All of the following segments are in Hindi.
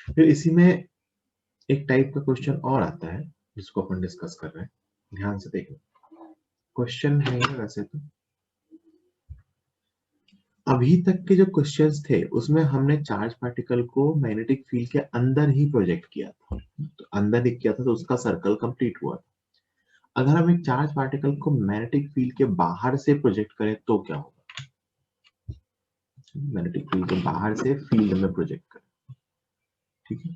फिर इसी में एक टाइप का क्वेश्चन और आता है जिसको अपन डिस्कस कर रहे हैं, ध्यान से देखो। क्वेश्चन है वैसे तो अभी तक के जो क्वेश्चंस थे उसमें हमने चार्ज पार्टिकल को मैग्नेटिक फील्ड के अंदर ही प्रोजेक्ट किया था, तो अंदर ही किया था तो उसका सर्कल कंप्लीट हुआ था। अगर हम एक चार्ज पार्टिकल को मैग्नेटिक फील्ड के बाहर से प्रोजेक्ट करें तो क्या होगा? मैग्नेटिक फील्ड के बाहर से फील्ड में प्रोजेक्ट करें, ठीक है।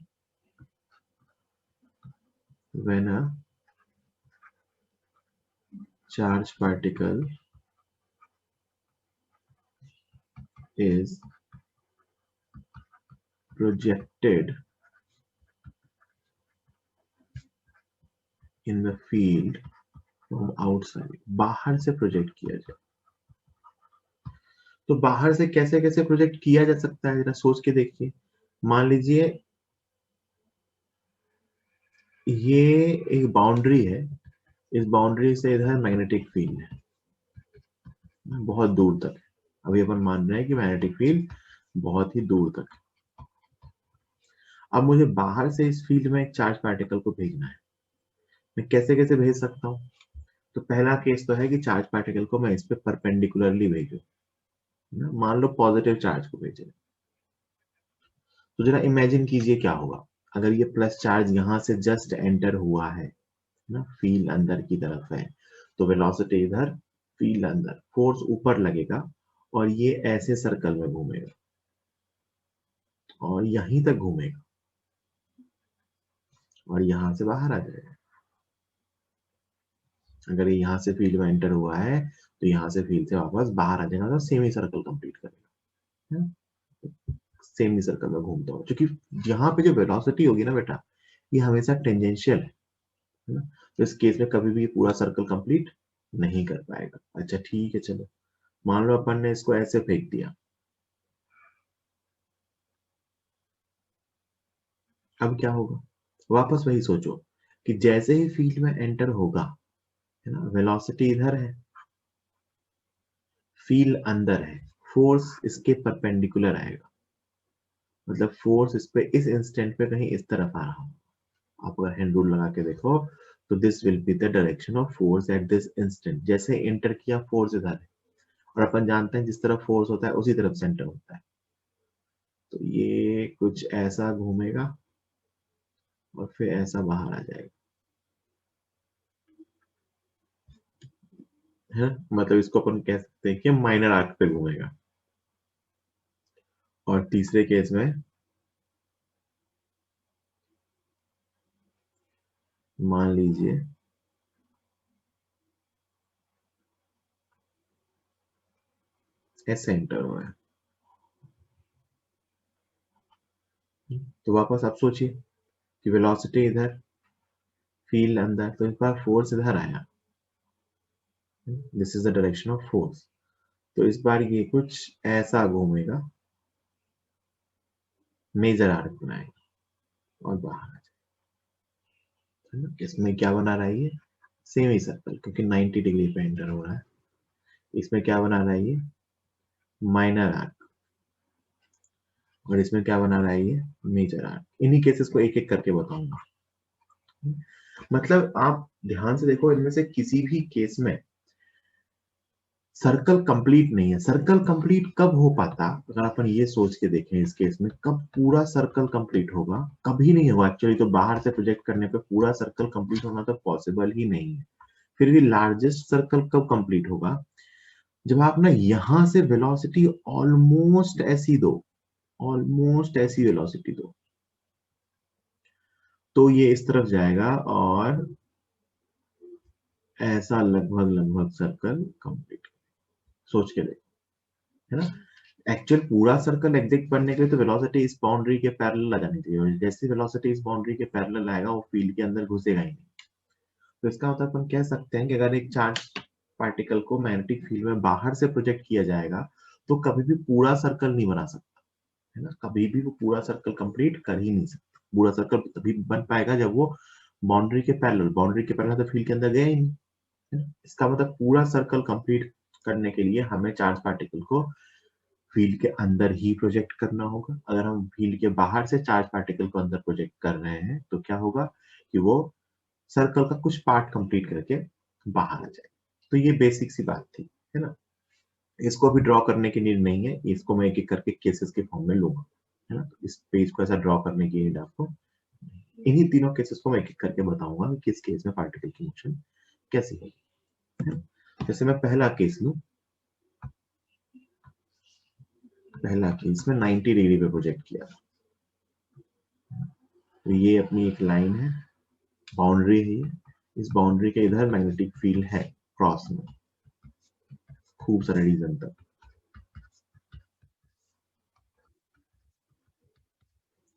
When a charge particle is projected in the field from outside, बाहर से प्रोजेक्ट किया जाए तो बाहर से कैसे कैसे प्रोजेक्ट किया जा सकता है, जरा सोच के देखिए। मान लीजिए ये एक बाउंड्री है, इस बाउंड्री से इधर मैग्नेटिक फील्ड है बहुत दूर तक। अभी अपन मान रहे हैं कि मैग्नेटिक फील्ड बहुत ही दूर तक है। अब मुझे बाहर से इस फील्ड में एक चार्ज पार्टिकल को भेजना है, मैं कैसे कैसे भेज सकता हूँ? तो पहला केस तो है कि चार्ज पार्टिकल को मैं इस पे परपेंडिकुलरली भेजूं, मान लो पॉजिटिव चार्ज को भेजे, तो जरा इमेजिन कीजिए क्या होगा अगर ये प्लस चार्ज यहां से जस्ट एंटर हुआ है ना, फील्ड अंदर की तरफ है, तो वेलोसिटी इधर, फील्ड अंदर, फोर्स ऊपर लगेगा और ये ऐसे सर्कल में घूमेगा और यहीं तक घूमेगा और यहां से बाहर आ जाएगा। अगर ये यहाँ से फील्ड में एंटर हुआ है तो यहाँ से फील्ड से वापस बाहर आ जाएगा तो सेमी सर्कल कंप्लीट करेगा, सेमी सर्कल में घूमता हो, क्योंकि यहाँ पे जो वेलोसिटी होगी ना बेटा, ये हमेशा टेंजेंशियल है ना, तो इस केस में कभी भी ये पूरा सर्कल कंप्लीट नहीं कर पाएगा। अच्छा ठीक है, चलो मान लो अपन ने इसको ऐसे फेंक दिया, अब क्या होगा? वापस वही सोचो कि जैसे ही फील्ड में एंटर होगा, है ना, वेलोसिटी इधर है, फील्ड अंदर है, फोर्स इसके परपेंडिकुलर आएगा, मतलब फोर्स इस पे इस इंस्टेंट पे कहीं इस तरफ आ रहा हो। आप अगर हैंड रूल लगा के देखो तो this will be the direction of force at this instant. जैसे एंटर किया फोर्स इधर है और अपन जानते हैं जिस तरफ फोर्स होता है उसी तरफ सेंटर होता है, तो ये कुछ ऐसा घूमेगा और फिर ऐसा बाहर आ जाएगा, है, मतलब इसको अपन कह सकते हैं कि माइनर आर्क पे घूमेगा। और तीसरे केस में मान लीजिए ऐसे एंटर हुआ है, तो वापस आप सोचिए कि वेलोसिटी इधर, फील्ड अंदर, तो इस बार फोर्स इधर आया, this is the direction of force, तो इस बार ये कुछ ऐसा घूमेगा, मेजर आर्क बनाएगा और बाहर आ जाएगा। इसमें क्या बना रहा है ये? सेमी सर्कल, क्योंकि 90 डिग्री पे एंटर हो रहा है। इसमें क्या बना रहा है ये? Minor arc. और इसमें क्या बना रहा है ये? Major arc. इन्हीं केसेस को एक एक करके बताऊंगा। मतलब आप ध्यान से देखो, इनमें से किसी भी केस में सर्कल कंप्लीट नहीं है। सर्कल कंप्लीट कब हो पाता, अगर अपन ये सोच के देखें इस केस में, कब पूरा सर्कल कंप्लीट होगा? कभी नहीं होगा एक्चुअली, तो बाहर से प्रोजेक्ट करने पे पूरा सर्कल कंप्लीट होना तो पॉसिबल ही नहीं है। फिर भी लार्जेस्ट सर्कल कब कंप्लीट होगा? जब आप ना यहां से वेलोसिटी ऑलमोस्ट ऐसी दो, ऑलमोस्ट ऐसी वेलोसिटी दो, तो ये इस तरफ जाएगा और ऐसा लगभग लगभग सर्कल कंप्लीट। सोच के देखो, है ना। एक्चुअल पूरा सर्कल एग्जिट करने के लिए तो वेलोसिटी इस बाउंड्री के पैरेलल आ जानी चाहिए, और जैसे वेलोसिटी इस बाउंड्री के पैरेलल आएगा वो फील्ड के अंदर घुसेगा ही नहीं। तो इसका मतलब अपन कह सकते हैं कि अगर एक चार्ज पार्टिकल को मैग्नेटिक फील्ड में बाहर से प्रोजेक्ट किया जाएगा तो कभी भी पूरा सर्कल नहीं बना सकता, है ना, कभी भी वो पूरा सर्कल कंप्लीट कर ही नहीं सकता। पूरा सर्कल तभी बन पाएगा जब वो बाउंड्री के पैरेलल तो फील्ड के अंदर गया ही नहीं, है ना? इसका मतलब पूरा सर्कल कंप्लीट करने के लिए हमें चार्ज पार्टिकल को फील्ड के अंदर ही प्रोजेक्ट करना होगा। अगर हम फील्ड के बाहर से चार्ज पार्टिकल को अंदर प्रोजेक्ट कर रहे हैं तो क्या होगा कि वो सर्कल का कुछ पार्ट कंप्लीट करके बाहर आ जाए। तो ये बेसिक सी बात थी, है ना। इसको भी ड्रॉ करने की नीड नहीं है, इसको मैं एक एक करके केसेस के फॉर्म में लूंगा, है ना। तो इस पेज को ऐसा ड्रॉ करने की नीड आपको, इन्हीं तीनों केसेस को मैं एक एक करके बताऊंगा कि किस केस में पार्टिकल की मोशन कैसी होगी, है ना। जैसे मैं पहला केस लूं, पहला केस में 90 डिग्री पे प्रोजेक्ट किया, तो ये अपनी एक लाइन है, बाउंड्री है ये। इस बाउंड्री के इधर मैग्नेटिक फील्ड है क्रॉस में खूब सारे रीजन तक,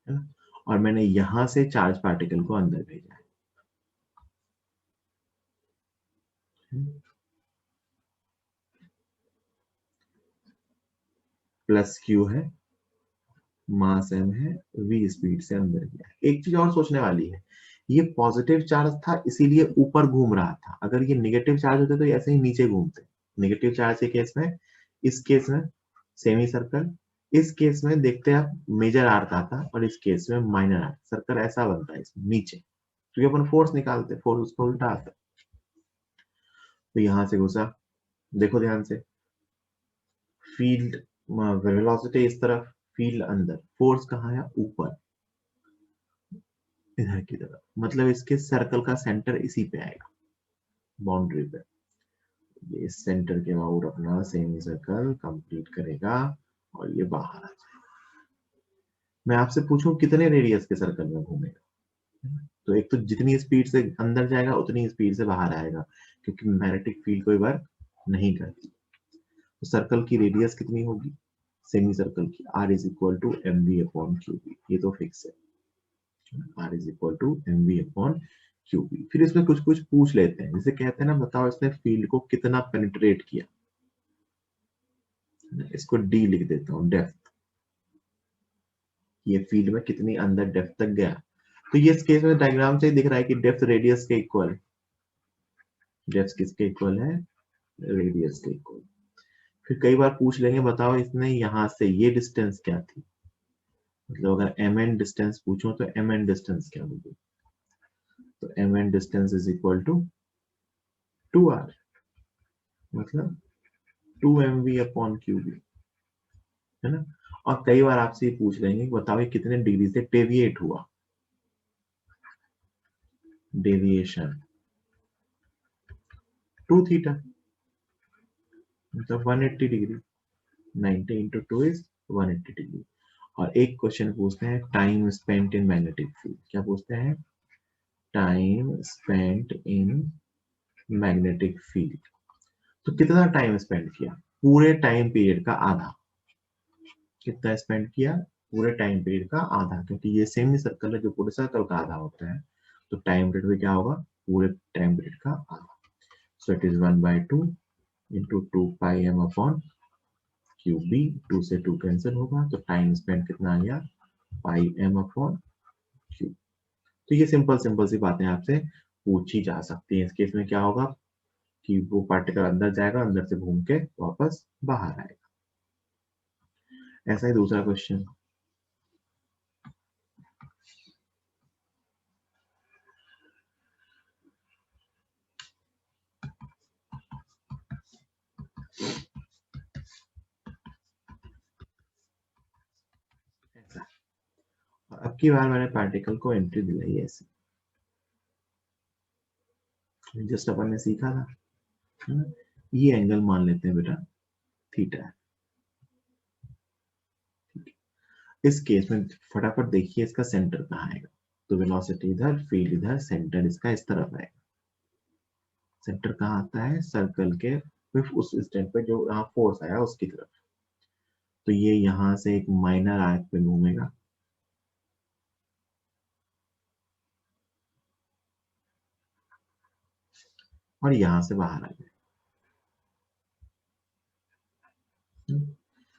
है ना। और मैंने यहां से चार्ज पार्टिकल को अंदर भेजा है। प्लस क्यू है, मास m है, v स्पीड से अंदर गया है। एक चीज और सोचने वाली है, ये पॉजिटिव चार्ज था इसीलिए ऊपर घूम रहा था, अगर ये नेगेटिव चार्ज होते तो ऐसे ही नीचे घूमते। नेगेटिव चार्ज के केस में, इस केस में सेमी सर्कल, इस केस में देखते हैं आप मेजर आर्क आता और इस केस में माइनर आर्क, सर्कल ऐसा बनता है इसमें नीचे, क्योंकि अपन फोर्स निकालते, फोर्स उसको उल्टा आता। तो यहां से घुसा, देखो ध्यान से, फील्ड वेलोसिटी इस तरफ, फील्ड अंदर, फोर्स कहाँ है ऊपर इधर की तरफ, मतलब इसके सर्कल का सेंटर इसी पे आएगा, बाउंड्री पे। ये सेंटर के अबाउट अपना सेमी सर्कल कंप्लीट करेगा और ये बाहर आ जाएगा। मैं आपसे पूछूं कितने रेडियस के सर्कल में घूमेगा, तो एक तो जितनी स्पीड से अंदर जाएगा उतनी स्पीड से बाहर आएगा, क्योंकि मैग्नेटिक फील्ड कोई वर्क नहीं करती। तो सर्कल की रेडियस कितनी होगी सेमी सर्कल की, r is equal to m v upon q B, ये तो फिक्स है, r is equal to m v upon q B. फिर इसमें कुछ कुछ पूछ लेते हैं, जैसे कहते हैं ना, बताओ इसने फील्ड को कितना पेनिट्रेट किया, इसको डी लिख देता हूँ, डेप्थ, ये फील्ड में कितनी अंदर डेप्थ तक गया। तो ये इस केस में डायग्राम से ही दिख रहा है कि डेप्थ रेडियस के इक्वल है, डेप्थ किसके इक्वल है, रेडियस के इक्वल। फिर कई बार पूछ लेंगे बताओ इसने यहां से ये डिस्टेंस क्या थी, मतलब अगर एम एन डिस्टेंस पूछो तो एम एन डिस्टेंस क्या होगी, तो m n distance is equal to 2r, मतलब 2mv अपॉन क्यूबी, है ना। और कई बार आपसे ये पूछ लेंगे कि बताओ ये कितने डिग्री से डेविएट हुआ, डेविएशन 2 थीटा, मतलब 180 डिग्री, 90 इंटू 2 इज 180 डिग्री। और एक क्वेश्चन पूछते हैं time spent in magnetic field, क्या पूछते हैं, time spent in magnetic field. तो कितना टाइम स्पेंड किया, पूरे टाइम पीरियड का आधा, कितना स्पेंड किया, पूरे टाइम पीरियड का आधा, क्योंकि ये सेमी सर्कल है जो पूरे सर्कल का आधा होता है, तो टाइम पीरियड भी क्या होगा, पूरे टाइम पीरियड का आधा। So it is 1/2 into 2πm upon cube B, 2 से 2 कैंसिल होगा, तो टाइम स्पेंड कितना आ गया, πm अपॉन क्यूब। तो ये सिंपल सिंपल सी बातें आपसे पूछी जा सकती है। इस केस में क्या होगा कि वो पार्टिकल अंदर जाएगा, अंदर से घूम के वापस बाहर आएगा। ऐसा ही दूसरा क्वेश्चन, ऐसा, और अब की बार मैंने पार्टिकल को एंट्री दिलाई ऐसे, जस्ट अपन ने सीखा था, है ना? ये एंगल मान लेते हैं बेटा थीटा है। इस केस में फटाफट देखिए इसका सेंटर कहाँ आएगा, तो वेलोसिटी इधर, फील्ड इधर, सेंटर इसका इस तरफ आएगा। सेंटर कहाँ आता है, सर्कल के सिर्फ उस स्टेप पे जो यहाँ फोर्स आया उसकी तरफ। तो ये यहाँ से एक माइनर आर्क पे घूमेगा, और यहाँ से बाहर आ जाएगा।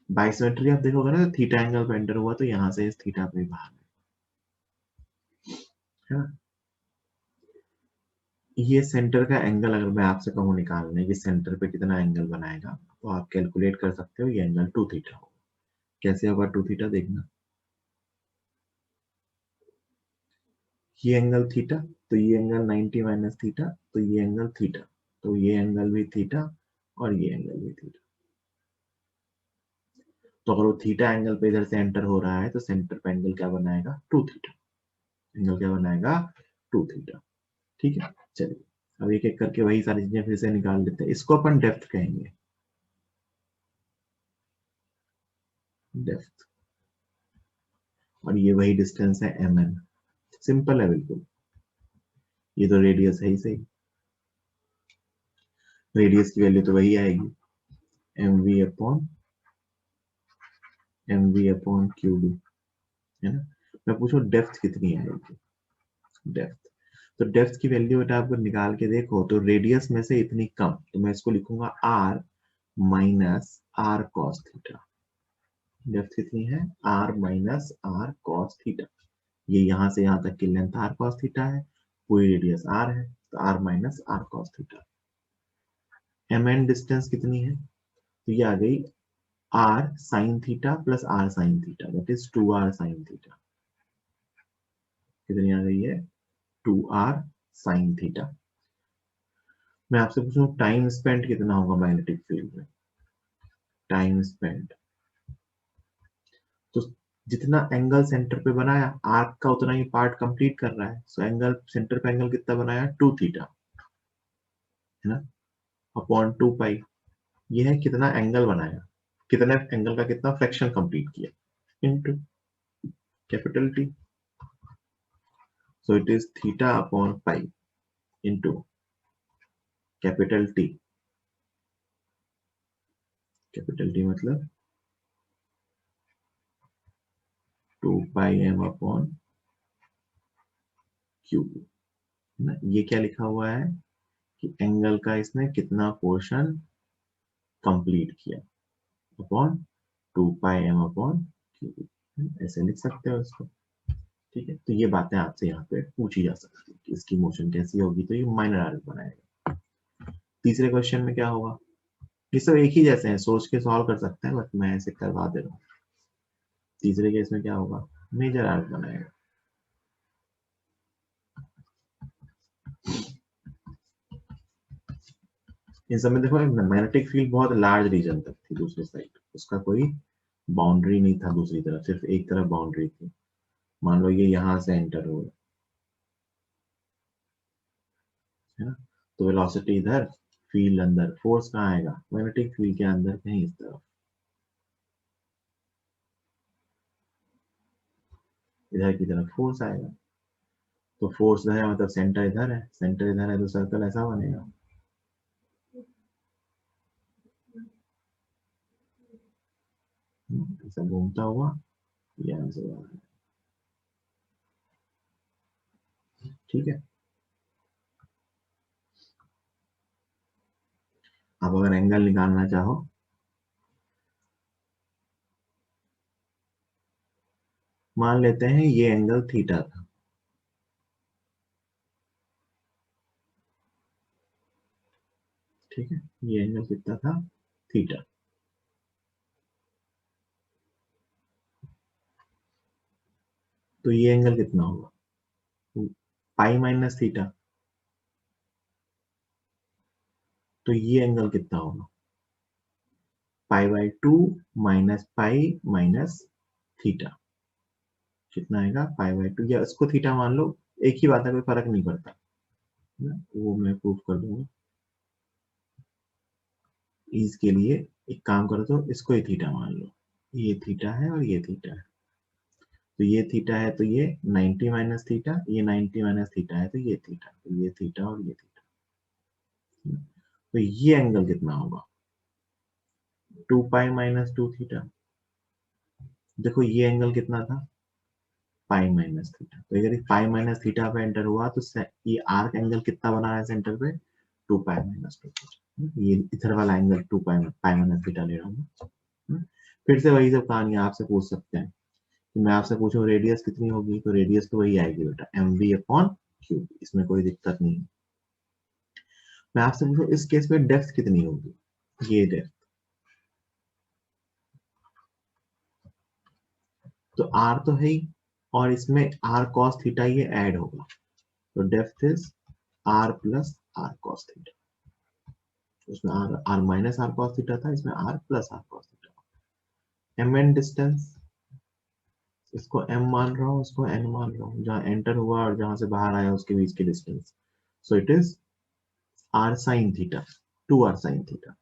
बाइसिमेट्री आप देखोगे ना, थीटा एंगल पे एंटर हुआ तो यहाँ से इस थीटा पे बाहर है ना। ये सेंटर का एंगल अगर मैं आपसे कहूँ निकालने कि सेंटर पे कितना एंगल बनाएगा, तो आप कैलकुलेट कर सकते हो, ये एंगल 2 थीटा होगा। कैसे होगा 2 थीटा देखना, ये एंगल थीटा, तो ये एंगल 90 माइनस थीटा, तो ये एंगल थीटा, तो ये एंगल भी थीटा और ये एंगल भी थीटा। तो अगर वो थीटा एंगल पे इधर से एंटर हो रहा है तो सेंटर पे एंगल क्या बनाएगा, 2 थीटा, एंगल क्या बनाएगा, 2 थीटा। ठीक है, चलिए अब एक एक करके वही सारी चीजें फिर से निकाल लेते हैं। इसको अपन डेप्थ कहेंगे, डेप्थ, और ये वही डिस्टेंस है mn, सिंपल है बिल्कुल। ये तो रेडियस है ही सही, रेडियस की वैल्यू तो वही आएगी, mv अपॉन qd, है ना। मैं पूछूं डेप्थ कितनी आएगी, डेप्थ, तो डेप्थ की वैल्यू बेटा आपको निकाल के देखो, तो रेडियस में से इतनी कम, तो मैं इसको लिखूंगा r minus r cos theta. Depth कितनी है, r minus r cos theta, ये यहां से यहां तक की लेंथ r cos थीटा है, पूरी रेडियस r है, तो r minus r cos theta. mn distance कितनी है, तो ये आ गई r sin theta plus r sin theta, that is 2r sin theta. कितनी आ गई है, 2r sin थीटा। मैं आपसे पूछूं टाइम स्पेंड कितना होगा मैग्नेटिक फील्ड में, टाइम स्पेंड, तो जितना एंगल सेंटर पे बनाया आर्क का उतना ही पार्ट कंप्लीट कर रहा है, सो एंगल सेंटर पे एंगल कितना बनाया, 2 थीटा, है ना, अपॉन 2 पाई, ये है कितना एंगल बनाया, कितने एंगल का कितना फ्रैक्शन कंप्लीट किया, into capital T, so it is theta upon pi into capital T, capital T मतलब 2 पाई एम अपॉन क्यू, है ना। ये क्या लिखा हुआ है कि एंगल का इसने कितना पोर्शन कंप्लीट किया, upon 2 pi M upon Q, ऐसे लिख सकते हो इसको। ठीक है, तो ये बातें आपसे यहाँ पे पूछी जा सकती है कि इसकी मोशन कैसी होगी, तो ये माइनर आर्क बनाएगा। तीसरे क्वेश्चन में क्या होगा, ये सब एक ही जैसे हैं, सोच के सॉल्व कर सकते हैं, बट मैं ऐसे करवा दे रहा हूँ। तीसरे केस में क्या होगा, मेजर आर्क बनाएगा। इन सब में देखो मैग्नेटिक फील्ड बहुत लार्ज रीजन तक थी, दूसरी साइड उसका कोई बाउंड्री नहीं था, दूसरी तरफ सिर्फ एक तरफ बाउंड्री थी। मान लो ये यहाँ से एंटर हो, है ना, तो वेलोसिटी इधर, फील्ड अंदर, फोर्स कहाँ आएगा, मैग्नेटिक फील्ड के अंदर कहीं इस तरफ, इधर की तरफ फोर्स आएगा, तो फोर्स इधर है मतलब सेंटर इधर है, सेंटर इधर है तो सर्कल ऐसा बनेगा, ऐसा घूमता हुआ यहाँ से वहाँ। ठीक है, अब अगर एंगल निकालना चाहो, मान लेते हैं ये एंगल थीटा था, ठीक है, ये एंगल कितना था, थीटा, तो ये एंगल कितना होगा, पाई माइनस थीटा, तो ये एंगल कितना होगा, pi by 2 minus pi minus theta, कितना आएगा, पाई बाई 2, या इसको थीटा मान लो, एक ही बात है, कोई फर्क नहीं पड़ता, है ना, वो मैं प्रूफ कर दूंगा ईज के लिए। एक काम करो तो इसको ही थीटा मान लो, ये थीटा है और ये थीटा है, तो ये थीटा है तो ये 90 माइनस थीटा, ये 90 माइनस थीटा है तो ये थीटा, तो ये थीटा और ये थीटा, तो ये एंगल कितना होगा, 2 पाई माइनस 2 थीटा। देखो ये एंगल कितना था, पाई माइनस थीटा, तो अगर पाई माइनस थीटा पे एंटर हुआ तो ये आर्क एंगल कितना बना रहा है सेंटर पे, 2 पाई माइनस 2 थीटा, ये इधर वाला एंगल 2 पाई पाई माइनस थीटा ले रहा हूँ। फिर से वही सब कहानी आपसे पूछ सकते हैं कि मैं आपसे पूछूं रेडियस कितनी होगी, तो रेडियस तो वही आएगी बेटा, एम वी अपॉन क्यू, इसमें कोई दिक्कत नहीं है। मैं आपसे पूछूं इस केस में डेप्थ कितनी होगी, ये डेप्थ, तो r तो है ही, और इसमें r cos थीटा ये ऐड होगा, तो depth is r plus r cos theta. उसमें r minus r cos theta था, इसमें r plus r cos theta. mn distance, इसको m मान रहा हूँ, इसको n मान रहा हूँ, जहाँ एंटर हुआ और जहां से बाहर आया उसके बीच की distance, so it is r sin theta, 2r sin theta.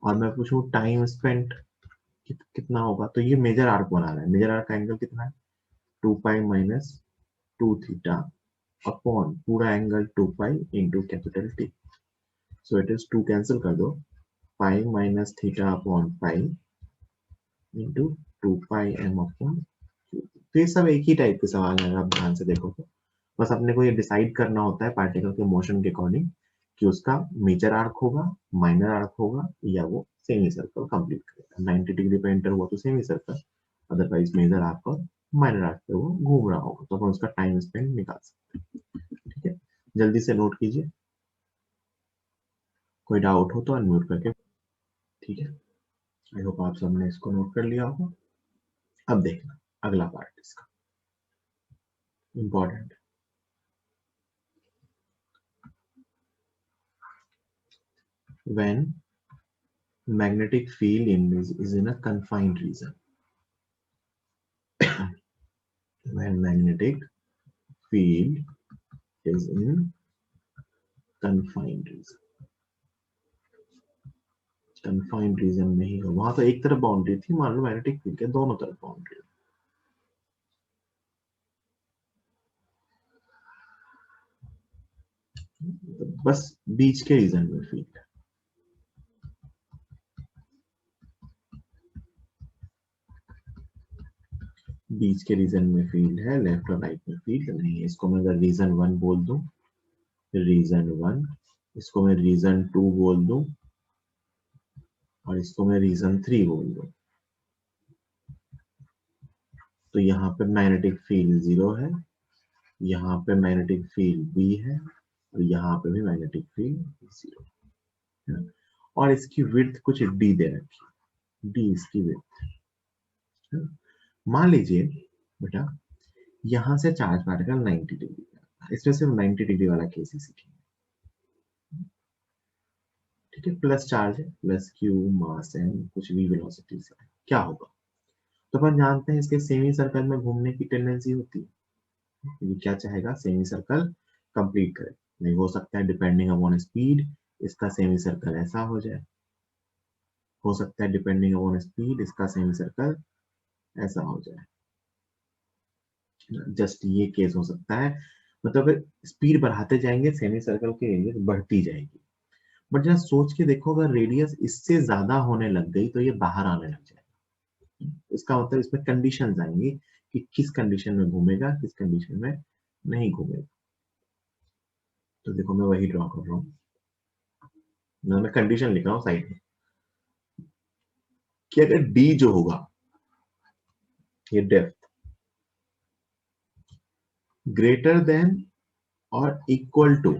और मैं पूछूं टाइम स्पेंट कितना होगा, तो ये मेजर आर्क बना रहा है, मेजर आर्क का एंगल कितना है, 2 पाई माइनस 2 थीटा अपॉन पूरा angle 2 pi into capital T. So it is 2 cancel कर दो, pi minus theta upon pi into 2 pi M upon Q. तो ये सब एक ही टाइप के सवाल है, आप ध्यान से देखो तो बस अपने को ये डिसाइड करना होता है पार्टिकल के मोशन के अकॉर्डिंग कि उसका मेजर आर्क होगा, माइनर आर्क होगा, या वो सेमी सर्कल कंप्लीट करेगा। 90 डिग्री पे एंटर हुआ तो semi circle, otherwise major arc और माइनर आर्क पे वो घूम रहा होगा, तो अपन उसका टाइम स्पेंड निकाल सकते हैं। ठीक है, जल्दी से नोट कीजिए, कोई डाउट हो तो अनम्यूट करके। ठीक है, आई होप आप सबने इसको नोट कर लिया होगा। अब देखना अगला पार्ट इसका important. When magnetic field is in a confined region, when magnetic field is in confined region, confined region में ही हो, वहां तो एक तरफ बाउंड्री थी, मान लो मैग्नेटिक फील्ड के दोनों तरफ बाउंड्री, बस बीच के रीजन में फील्ड, बीच के रीजन में फील्ड है, लेफ्ट और राइट में फील्ड नहीं है। इसको मैं अगर रीजन 1 बोल दूं, रीजन 1, इसको मैं रीजन 2 बोल दूं, और इसको मैं रीजन 3 बोल दूं, तो यहाँ पे मैग्नेटिक फील्ड 0 है, यहाँ पे मैग्नेटिक फील्ड बी है, और यहाँ पे भी मैग्नेटिक फील्ड 0 है। और इसकी विड्थ कुछ डी दे रखी है, डी इसकी विड्थ है। मान लीजिए बेटा यहां से चार्ज पार्टिकल 90 डिग्री का, इसमें सिर्फ 90 डिग्री वाला केस ही सीखेंगे। ठीक है, प्लस चार्ज है, प्लस क्यू मास एम कुछ भी वेलोसिटी से क्या होगा, तो अपन जानते हैं इसके सेमी सर्कल में घूमने की टेंडेंसी होती है, ये क्या चाहेगा, सेमी सर्कल कंप्लीट करे। नहीं हो सकता है डिपेंडिंग अपॉन स्पीड इसका सेमी सर्कल ऐसा हो जाए, हो सकता है डिपेंडिंग अपॉन स्पीड इसका सेमी सर्कल ऐसा हो जाए, जस्ट ये केस हो सकता है। मतलब स्पीड बढ़ाते जाएंगे सेमी सर्कल की रेडियस बढ़ती जाएगी, बट जरा सोच के देखो अगर रेडियस इससे ज्यादा होने लग गई तो ये बाहर आने लग जाएगा। इसका मतलब इसमें कंडीशंस आएंगी कि किस कंडीशन में घूमेगा, किस कंडीशन में नहीं घूमेगा। तो देखो मैं वही ड्रॉ कर रहा हूँ, मैं कंडीशन लिख रहा हूँ साइड में, कि अगर डी जो होगा ये डेप्थ ग्रेटर देन और equal to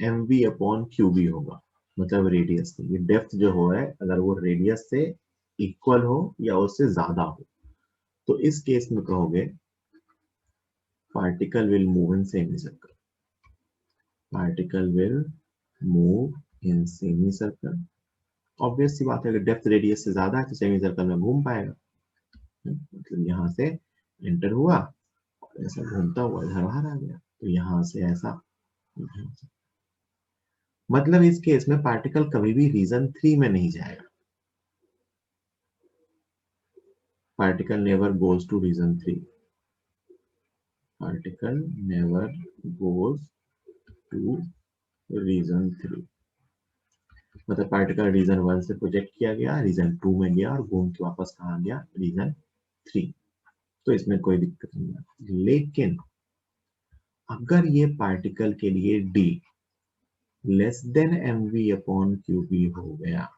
m v upon q B होगा, मतलब रेडियस, ये डेप्थ जो हो है अगर वो रेडियस से इक्वल हो या उससे ज्यादा हो, तो इस केस में कहोगे particle will move in semi circle, particle will move in semi circle. Obvious सी बात है, अगर डेप्थ रेडियस से ज्यादा है तो सेमी सर्कल में घूम पाएगा, मतलब यहां से एंटर हुआ और ऐसा घूमता हुआ इधर बाहर आ गया, तो यहां से ऐसा, मतलब इस केस में पार्टिकल कभी भी रीजन 3 में नहीं जाएगा, particle never goes to region 3, particle never goes to region 3, मतलब पार्टिकल रीजन 1 से प्रोजेक्ट किया गया, रीजन 2 में गया और घूम के वापस कहाँ गया, रीजन 3, तो इसमें कोई दिक्कत नहीं है। लेकिन अगर ये पार्टिकल के लिए d less than m v upon q B हो गया,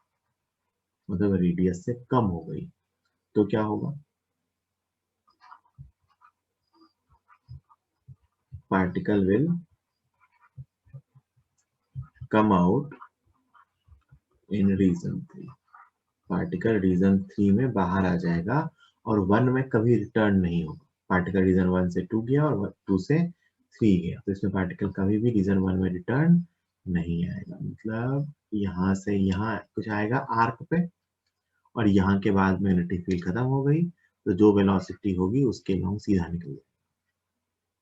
मतलब रेडियस से कम हो गई, तो क्या होगा, particle will come out in region 3, particle region 3 में बाहर आ जाएगा और 1 में कभी रिटर्न नहीं होगा। पार्टिकल रीजन 1 से 2 गया और 2 से 3 गया, तो इसमें पार्टिकल कभी भी रीजन 1 में रिटर्न नहीं आएगा। मतलब यहाँ से यहाँ कुछ आएगा आर्क पे और यहाँ के बाद मैग्नेटिक फील्ड खत्म हो गई, तो जो वेलोसिटी होगी उसके लॉन्ग सीधा निकल जाएगा,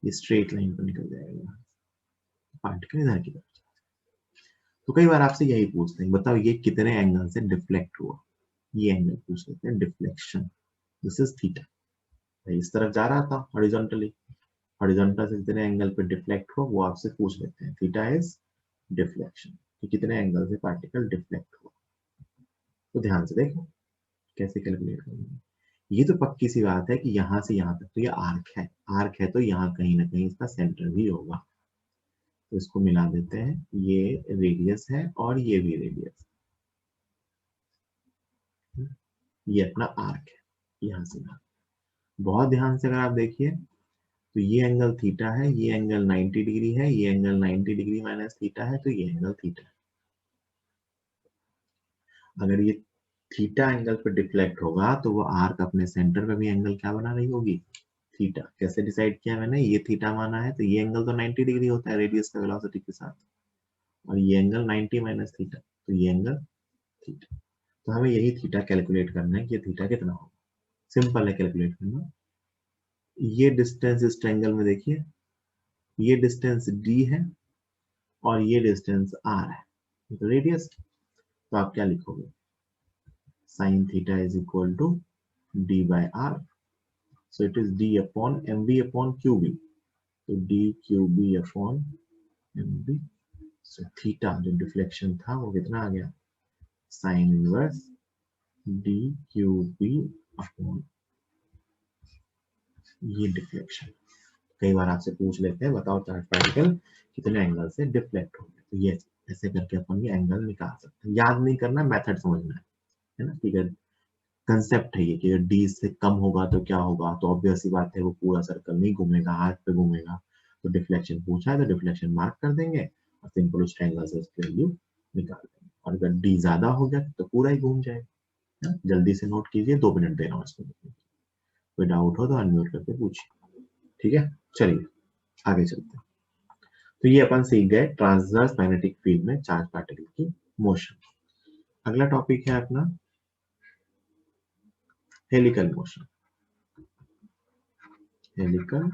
ये स्ट्रेट लाइन पर निकल जाएगा, पार्टिकल इधर की तरफ। तो कई बार आपसे यही पूछते हैं, बताओ ये कितने एंगल से डिफ्लेक्ट हुआ, ये एंगल पूछ लेते हैं डिफ्लेक्शन, दिस इज थीटा। इस तरफ जा रहा था हॉरिजॉन्टली, हॉरिजॉन्टल से कितने एंगल पे डिफ्लेक्ट हुआ वो आपसे पूछ लेते हैं, थीटा इज डिफ्लेक्शन, कि कितने एंगल से पार्टिकल डिफ्लेक्ट हुआ। तो ध्यान से देखो कैसे कैलकुलेट करेंगे। ये तो पक्की सी बात है कि यहाँ से यहाँ तक तो ये आर्क है, आर्क है तो यहाँ कहीं ना कहीं इसका सेंटर भी होगा, तो इसको मिला देते हैं, ये रेडियस है और ये भी रेडियस, ये अपना आर्क है यहाँ से यहाँ। बहुत ध्यान से अगर आप देखिए तो ये एंगल थीटा है, ये एंगल 90 डिग्री है, ये एंगल 90 डिग्री माइनस थीटा है, तो ये एंगल थीटा है। अगर ये थीटा एंगल पे डिफ्लेक्ट होगा तो वो आर्क अपने सेंटर पे भी एंगल क्या बना रही होगी, थीटा। कैसे डिसाइड किया मैंने, ये थीटा माना है तो ये एंगल तो 90 डिग्री होता है रेडियस का वेलोसिटी के साथ, और ये एंगल 90 माइनस थीटा, तो ये एंगल थीटा। तो हमें यही थीटा कैलकुलेट करना है कि थीटा कितना होगा। सिंपल है कैलकुलेट करना। ये डिस्टेंस इस ट्रायंगल में देखिए, ये डिस्टेंस d है और ये डिस्टेंस r है, तो रेडियस। तो आप क्या लिखोगे, sine theta is equal to d by r, so it is d upon mv upon qb, तो d qb upon mv। So theta जो डिफ्लेक्शन था वो कितना आ गया, sine inverse d qb upon ये डिफ्लेक्शन। कई बार आपसे पूछ लेते हैं बताओ चार्ज पार्टिकल कितने एंगल से डिफ्लेक्ट हो गए, तो ये ऐसे करके अपन ये एंगल निकाल सकते हैं। याद नहीं करना, मेथड समझना है ना, ठीक है। कंसेप्ट है ये कि अगर d से कम होगा तो क्या होगा, तो ऑब्वियस सी बात है वो पूरा सर्कल नहीं घूमेगा, हाथ पे घूमेगा। तो डिफ्लेक्शन पूछा है तो डिफ्लेक्शन मार्क कर देंगे और सिंपल उस ट्रायंगल से उसकी वैल्यू निकाल देंगे। और अगर d ज्यादा हो गया तो पूरा ही घूम जाएगा। जल्दी से नोट कीजिए, 2 मिनट दे रहा हूँ इसमें, कोई डाउट हो तो अनम्यूट करके पूछिए, ठीक है। चलिए आगे चलते हैं। तो ये अपन सीख गए ट्रांसवर्स मैग्नेटिक फील्ड में चार्ज पार्टिकल की मोशन। अगला टॉपिक है अपना हेलिकल मोशन। हेलिकल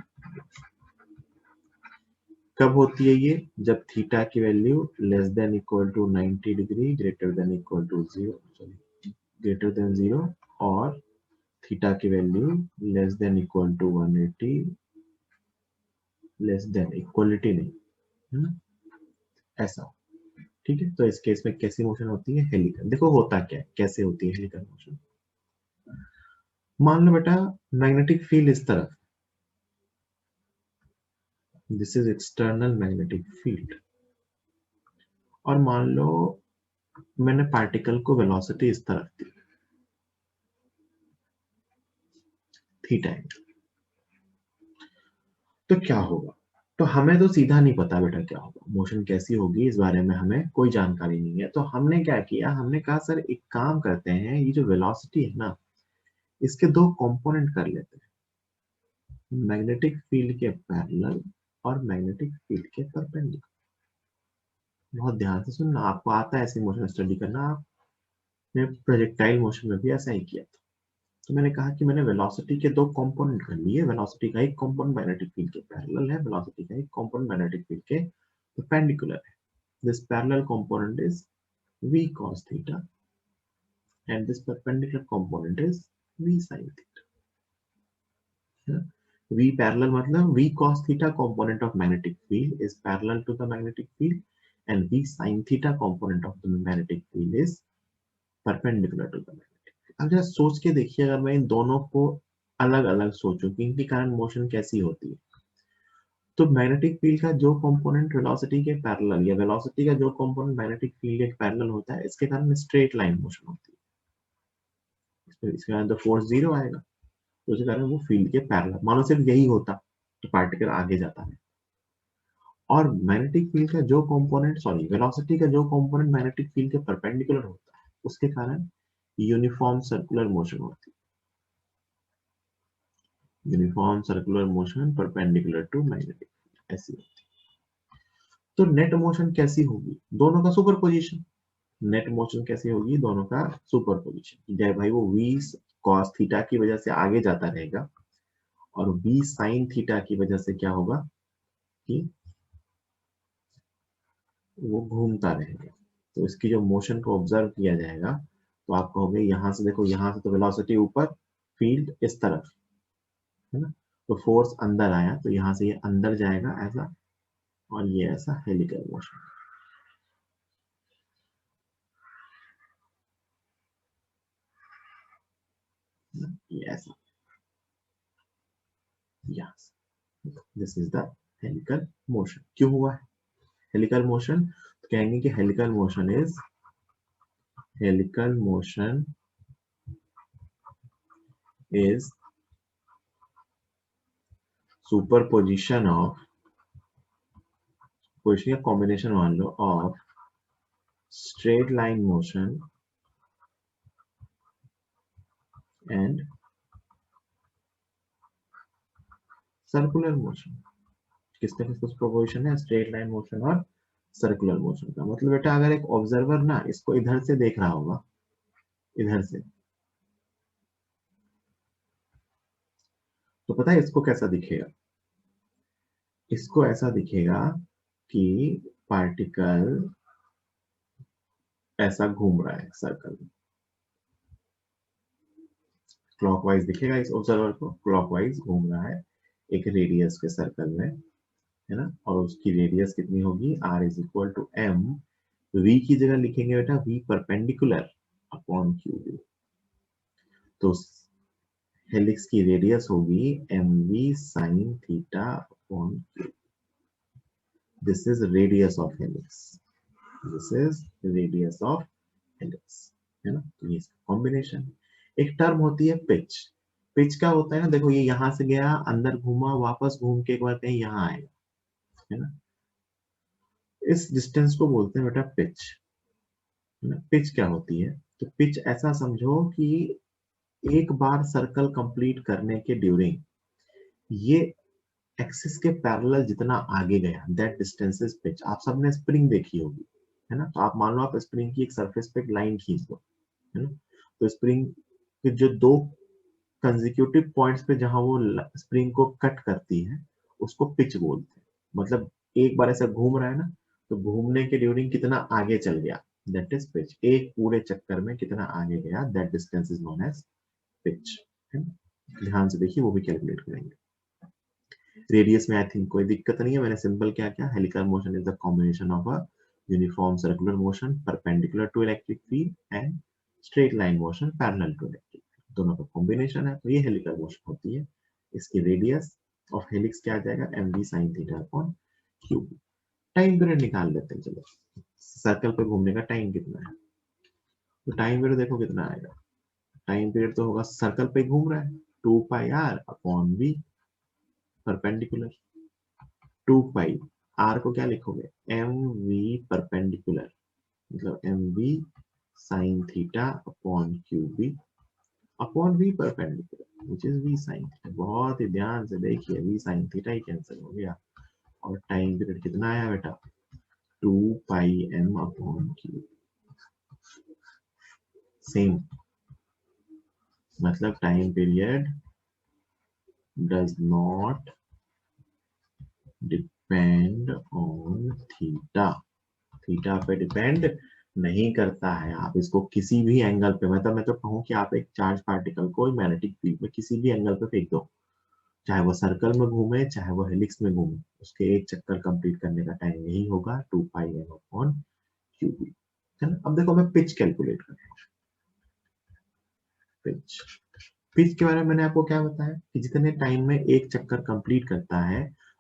कब होती है ये, जब थीटा की value less than equal to 90 degree greater than equal to 0, greater than 0, और थीटा की value less than equal to 180, less than equality नहीं, ऐसा, ठीक है। तो इस केस में कैसी मोशन होती है, हेलिकल। देखो होता क्या है, कैसे होती है हेलिकल मोशन। मान लो बेटा मैग्नेटिक फील्ड इस तरफ, this is external magnetic field, और मान लो मैंने पार्टिकल को वेलोसिटी इस तरफ दी, थीटा एंगल, तो क्या होगा। तो हमें तो सीधा नहीं पता बेटा क्या होगा, मोशन कैसी होगी इस बारे में हमें कोई जानकारी नहीं है। तो हमने क्या किया, हमने कहा सर एक काम करते हैं, ये जो वेलोसिटी है ना इसके 2 कंपोनेंट कर लेते हैं, मैग्नेटिक फील्ड के पैरेलल और मैग्नेटिक फील्ड के परपेंडिकुलर। बहुत ध्यान से सुनना, आपको आता है ऐसी मोशन स्टडी करना, आपने प्रोजेक्टाइल मोशन में भी ऐसा ही किया था। तो मैंने कहा कि मैंने वेलोसिटी के 2 कंपोनेंट कर लिए, वेलोसिटी का एक कंपोनेंट मैग्नेटिक फील्ड के पैरेलल है, वेलोसिटी का एक कंपोनेंट मैग्नेटिक फील्ड के परपेंडिकुलर है। This parallel component is v cos theta and this perpendicular component is v sin theta. v parallel मतलब v cos theta component of magnetic field is parallel to the magnetic field and v sin theta component of the magnetic field is perpendicular to the magnetic field. अब जरा सोच के देखिए, अगर मैं इन दोनों को अलग अलग सोचूं कि इनके कारण मोशन कैसी होती है, तो मैग्नेटिक फील्ड का जो कंपोनेंट वेलोसिटी के पैरेलल, या वेलोसिटी का जो कंपोनेंट मैग्नेटिक फील्ड के पैरेलल होता है, इसके कारण स्ट्रेट लाइन मोशन होती है, इसके कारण तो फोर्स 0 आएगा, तो उसके कारण वो फील्ड के पैरेलल, मानो सिर्फ यही होता तो पार्टिकल आगे जाता है। और मैग्नेटिक फील्ड का जो कंपोनेंट, सॉरी वेलोसिटी का जो कंपोनेंट मैग्नेटिक फील्ड के परपेंडिकुलर होता है, उसके कारण यूनिफॉर्म सर्कुलर मोशन होती है, uniform circular motion perpendicular to magnetic ऐसी होती है। तो नेट मोशन कैसी होगी? दोनों का सुपरपोजिशन। नेट मोशन कैसी होगी? दोनों का सुपरपोजिशन। जय भाई वो v cos थीटा की वजह से आगे जाता रहेगा और v sin थीटा की वजह से क्या होगा कि वो घूमता रहेगा। तो इसकी जो मोशन को ऑब्जर्व किया जाएगा तो आप कहोगे यहां से देखो, यहां से तो वेलोसिटी ऊपर, फील्ड इस तरफ है ना, तो फोर्स अंदर आया तो यहां से ये अंदर जाएगा ऐसा, और ये ऐसा हेलिकल मोशन, ये ऐसा, यहाँ से। This is the helical motion. क्यों हुआ है हेलिकल मोशन? तो कहेंगे कि helical motion is superposition of, position का कॉम्बिनेशन मान लो, of straight line motion and circular motion. किसका किसका सुपरपोजिशन है? स्ट्रेट लाइन मोशन और सर्कुलर मोशन का। मतलब बेटा अगर एक ऑब्जर्वर ना इसको इधर से देख रहा होगा, इधर से, तो पता है इसको कैसा दिखेगा? इसको ऐसा दिखेगा कि पार्टिकल ऐसा घूम रहा है सर्कल में, क्लॉकवाइज दिखेगा इस ऑब्जर्वर को, क्लॉकवाइज घूम रहा है एक रेडियस के सर्कल में, है ना, और उसकी रेडियस कितनी होगी? r is equal to m। v की जगह लिखेंगे बेटा v perpendicular upon q v। तो हेलिक्स की रेडियस होगी mv sin theta upon q. This is radius of helix, this is radius of helix, है ना। तो ये कॉम्बिनेशन। एक टर्म होती है पिच। पिच का होता है ना, देखो ये यहां से गया, अंदर घूमा, वापस घूम के एक बार कहीं यहाँ आएगा, है ना। इस डिस्टेंस को बोलते हैं बेटा पिच, है ना। पिच क्या होती है? तो पिच ऐसा समझो कि एक बार सर्कल कंप्लीट करने के ड्यूरिंग ये एक्सिस के पैरेलल जितना आगे गया, दैट डिस्टेंस इज पिच। आप सबने स्प्रिंग देखी होगी, है ना। तो आप मान लो आप स्प्रिंग की एक सरफेस पे एक लाइन खींच दो, है ना। तो स्प्रिंग के जो दो कंसेक्यूटिव पॉइंट्स पे जहां वो स्प्रिंग को कट करती है उसको पिच बोलते हैं। मतलब एक बार ऐसा घूम रहा है ना, तो घूमने के ड्यूरिंग कितना आगे चल गया, दैट इज पिच। एक पूरे चक्कर में कितना आगे गया, that distance is known as pitch, है ना। ध्यान से देखिए, वो भी कैलकुलेट करेंगे। रेडियस में आई थिंक कोई दिक्कत नहीं है, मैंने सिंपल क्या किया, helical motion is the combination of a uniform circular motion perpendicular to electric field and straight line motion parallel to electric field, दोनों का कॉम्बिनेशन है, तो ये हेलिकल मोशन होती है। इसकी रेडियस ऑफ हेलिक्स क्या आ जाएगा? mv sin theta upon Q. Time period निकाल लेते हैं, चलो सर्कल पे घूमने का टाइम कितना है। तो टाइम पीरियड देखो कितना आएगा, टाइम पीरियड तो होगा, सर्कल पे घूम रहा है, 2 पाई r अपॉन v परपेंडिकुलर, 2 पाई r को क्या लिखोगे? mv परपेंडिकुलर, मतलब mv sin theta upon cube upon v perpendicular which is v sin theta. बहुत ही ध्यान से देखिए, v sin थीटा ही कैंसिल हो गया और टाइम पीरियड कितना आया बेटा? 2 पाई m अपॉन क्यू। सेम, मतलब time period does not depend on theta, theta पे डिपेंड नहीं करता है। आप इसको किसी भी एंगल पे, मतलब मैं तो कहूँ कि आप एक चार्ज पार्टिकल को मैग्नेटिक फील्ड में किसी भी एंगल पे फेंक दो, चाहे वो सर्कल में घूमे चाहे वो हेलिक्स में घूमे, उसके एक चक्कर कंप्लीट करने का टाइम यही होगा 2 pi M upon q B, है ना। अब देखो मैं पिच कैलकुलेट कर रहा हूँ। पिच, पिच के बारे में मैंने आपको क्या बताया कि जितने टाइम में एक चक्कर कंप्लीट करता है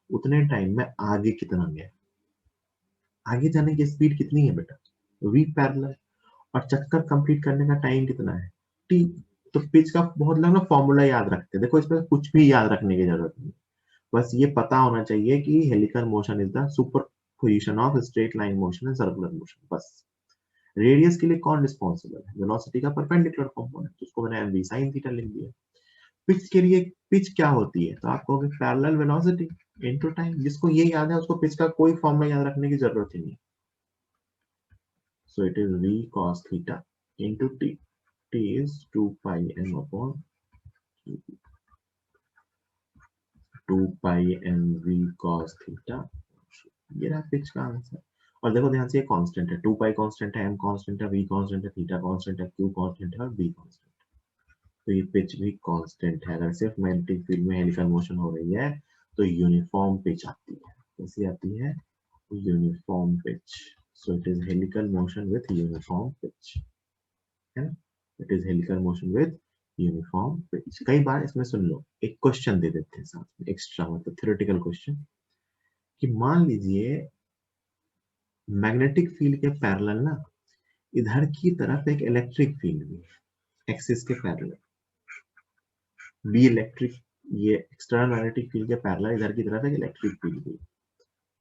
उतने टाइम में आगे कितना गया, आगे जाने की स्पीड कितनी है बेटा? v parallel. और चक्कर कंप्लीट करने का टाइम कितना है? t। तो पिच का बहुत लोग ना फॉर्मूला याद रखते हैं, देखो इसमें कुछ भी याद रखने की जरूरत नहीं, बस ये पता होना चाहिए कि helical motion is the super position of straight line motion and circular motion, बस। रेडियस के लिए कौन रिस्पॉन्सिबल है? वेलोसिटी का परपेंडिकुलर कंपोनेंट, तो उसको मैंने mv sin थीटा लिख दिया। पिच के लिए पिच क्या होती है? तो आप कहोगे पैरेलल वेलोसिटी इनटू टाइम। जिसको ये याद है उसको पिच का कोई फॉर्मूला याद रखने की जरूरत ही नहीं। सो it is v cos theta into t। t is 2 pi m upon 2 pi m v cos theta. ये रहा पिच का आंसर। और देखो ध्यान से, ये कांस्टेंट है, 2 पाई कांस्टेंट है, m कांस्टेंट है, v कांस्टेंट है, थीटा कांस्टेंट है, q कांस्टेंट है और b कांस्टेंट है। तो ये पिच भी कांस्टेंट है। अगर सिर्फ मैग्नेटिक फील्ड में हेलिकल मोशन हो रही है तो यूनिफॉर्म पिच आती है। कैसी आती है? Uniform pitch. So it is helical motion with uniform pitch, है ना? It is helical motion with uniform pitch. कई बार इसमें सुन लो, एक क्वेश्चन दे देते हैं साथ में एक्स्ट्रा, मतलब थ्योरेटिकल क्वेश्चन, कि मान लीजिए मैग्नेटिक फील्ड के पैरेलल ना इधर की तरफ एक इलेक्ट्रिक फील्ड भी है, एक्सिस के पैरेलल बी इलेक्ट्रिक, ये एक्सटर्नल मैग्नेटिक फील्ड के पैरेलल इधर की तरफ एक इलेक्ट्रिक फील्ड भी,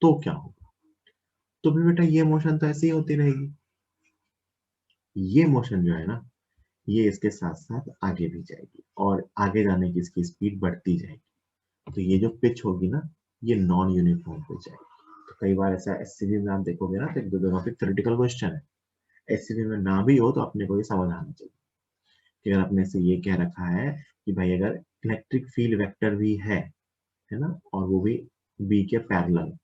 तो क्या होगा? तो भी बेटा ये मोशन तो ऐसे ही होती रहेगी। ये मोशन जो है ना, ये इसके साथ साथ आगे भी जाएगी और आगे जाने की इसकी स्पीड बढ़ती जाएगी। तो ये जो पिच होगी ना, ये नॉन यूनिफॉर्म पिच जाएगी। तो कई बार ऐसा एससीबी में आप देखोगे ना, तो एक दो जगह पे थ्योरेटिकल क्वेश्चन है, एससीबी में ना भी हो तो अपने को ये समझ आना चाहिए कि अगर अपने से ये कह रखा है कि भाई अगर इलेक्ट्रिक फील्ड वेक्टर भी है ना, और वो भी बी के पैरेलल,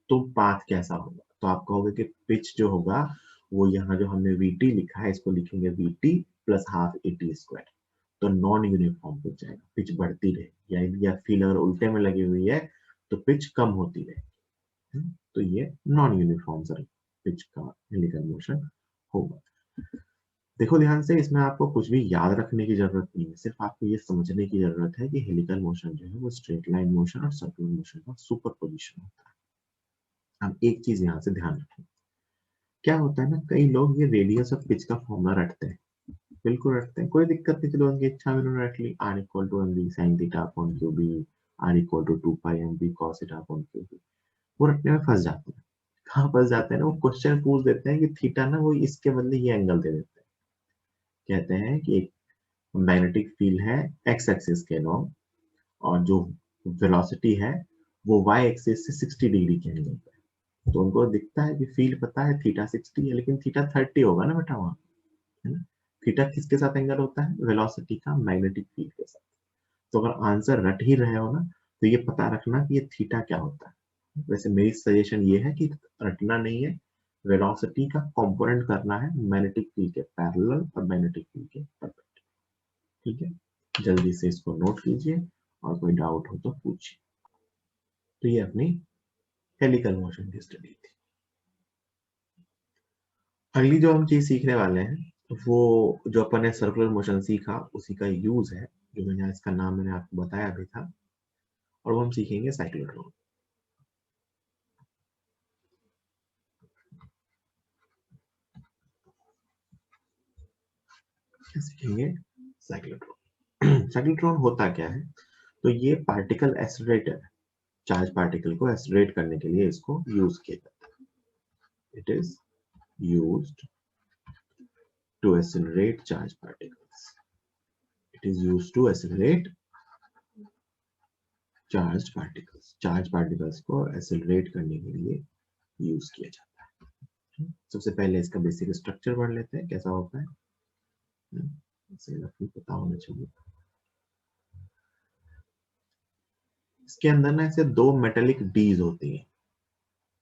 तो पाथ कैसा होगा? तो आप कहोगे कि पिच जो होगा वो यहाँ जो हमने vt लिखा है इसको लिखेंगे vt plus half at square. तो नॉन यूनिफॉर्म पिच जाएगा, पिच बढ़ती रहेगी, या फील्ड अगर उल्टे में लगी हुई है तो पिच कम होती रहेगी। तो ये नॉन यूनिफॉर्म सर पिच का हेलिकल मोशन होगा। देखो ध्यान से, इसमें आपको कुछ भी याद रखने की जरूरत नहीं है, सिर्फ आपको ये समझने की जरूरत है कि हेलिकल मोशन जो है वो स्ट्रेट लाइन मोशन और सर्कुलर मोशन का सुपर पोजिशन होता है। अब एक चीज यहाँ से ध्यान रखें, क्या होता है ना, कई लोग ये रेडियस ऑफ पिच का फॉर्मूला रटते हैं, बिल्कुल रटते हैं, कोई दिक्कत नहीं, चलो उनकी इच्छा में उन्होंने रट ली, r equal to m B sine theta upon q B, r equal to 2 pi m B cos theta upon q B. वो रटने में फंस जाते हैं। कहाँ फंस जाते हैं ना, वो क्वेश्चन पूछ देते हैं कि थीटा ना वो इसके बदले ये एंगल दे देते हैं। कहते हैं कि एक मैग्नेटिक फील्ड है एक्स एक्सिस के लॉन्ग, और जो वेलोसिटी है वो वाई एक्सिस से 60 डिग्री के एंगल पे है। तो उनको दिखता है कि फील्ड पता है थीटा 60 है, लेकिन थीटा 30 होगा ना बेटा वहां, है ना? थीटा किसके साथ एंगल होता है? वेलोसिटी का मैग्नेटिक फील्ड के साथ। तो अगर आंसर रट ही रहे हो ना, तो ये पता रखना कि ये थीटा क्या होता है। वैसे मेरी सजेशन ये है कि रटना नहीं है, वेलोसिटी का कंपोनेंट करना है मैग्नेटिक फील्ड के पैरेलल और मैग्नेटिक फील्ड के परपेंडिकुलर। ठीक है, जल्दी से इसको नोट कीजिए और कोई डाउट हो तो पूछिए। तो ये अपनी हेलिकल मोशन की स्टडी थी। अगली जो हम चीज सीखने वाले हैं वो जो अपन ने सर्कुलर मोशन सीखा उसी का यूज है, जो मैंने इसका नाम मैंने आपको बताया भी था, और वो हम सीखेंगे साइक्लोट्रॉन। सीखेंगे साइक्लोट्रॉन। साइक्लोट्रॉन होता क्या है? तो ये पार्टिकल एक्सेलरेटर, चार्ज पार्टिकल को एक्सेलरेट करने के लिए इसको यूज किया जाता है। It is used to accelerate charge particles. It is used to accelerate charge particles. Charge particles को एक्सेलरेट करने के लिए यूज किया जाता है। सबसे पहले इसका बेसिक स्ट्रक्चर पढ़ लेते हैं, कैसा होता है, इसे पता होना चाहिए। इसके अंदर ना ऐसे दो मेटेलिक डीज होती हैं,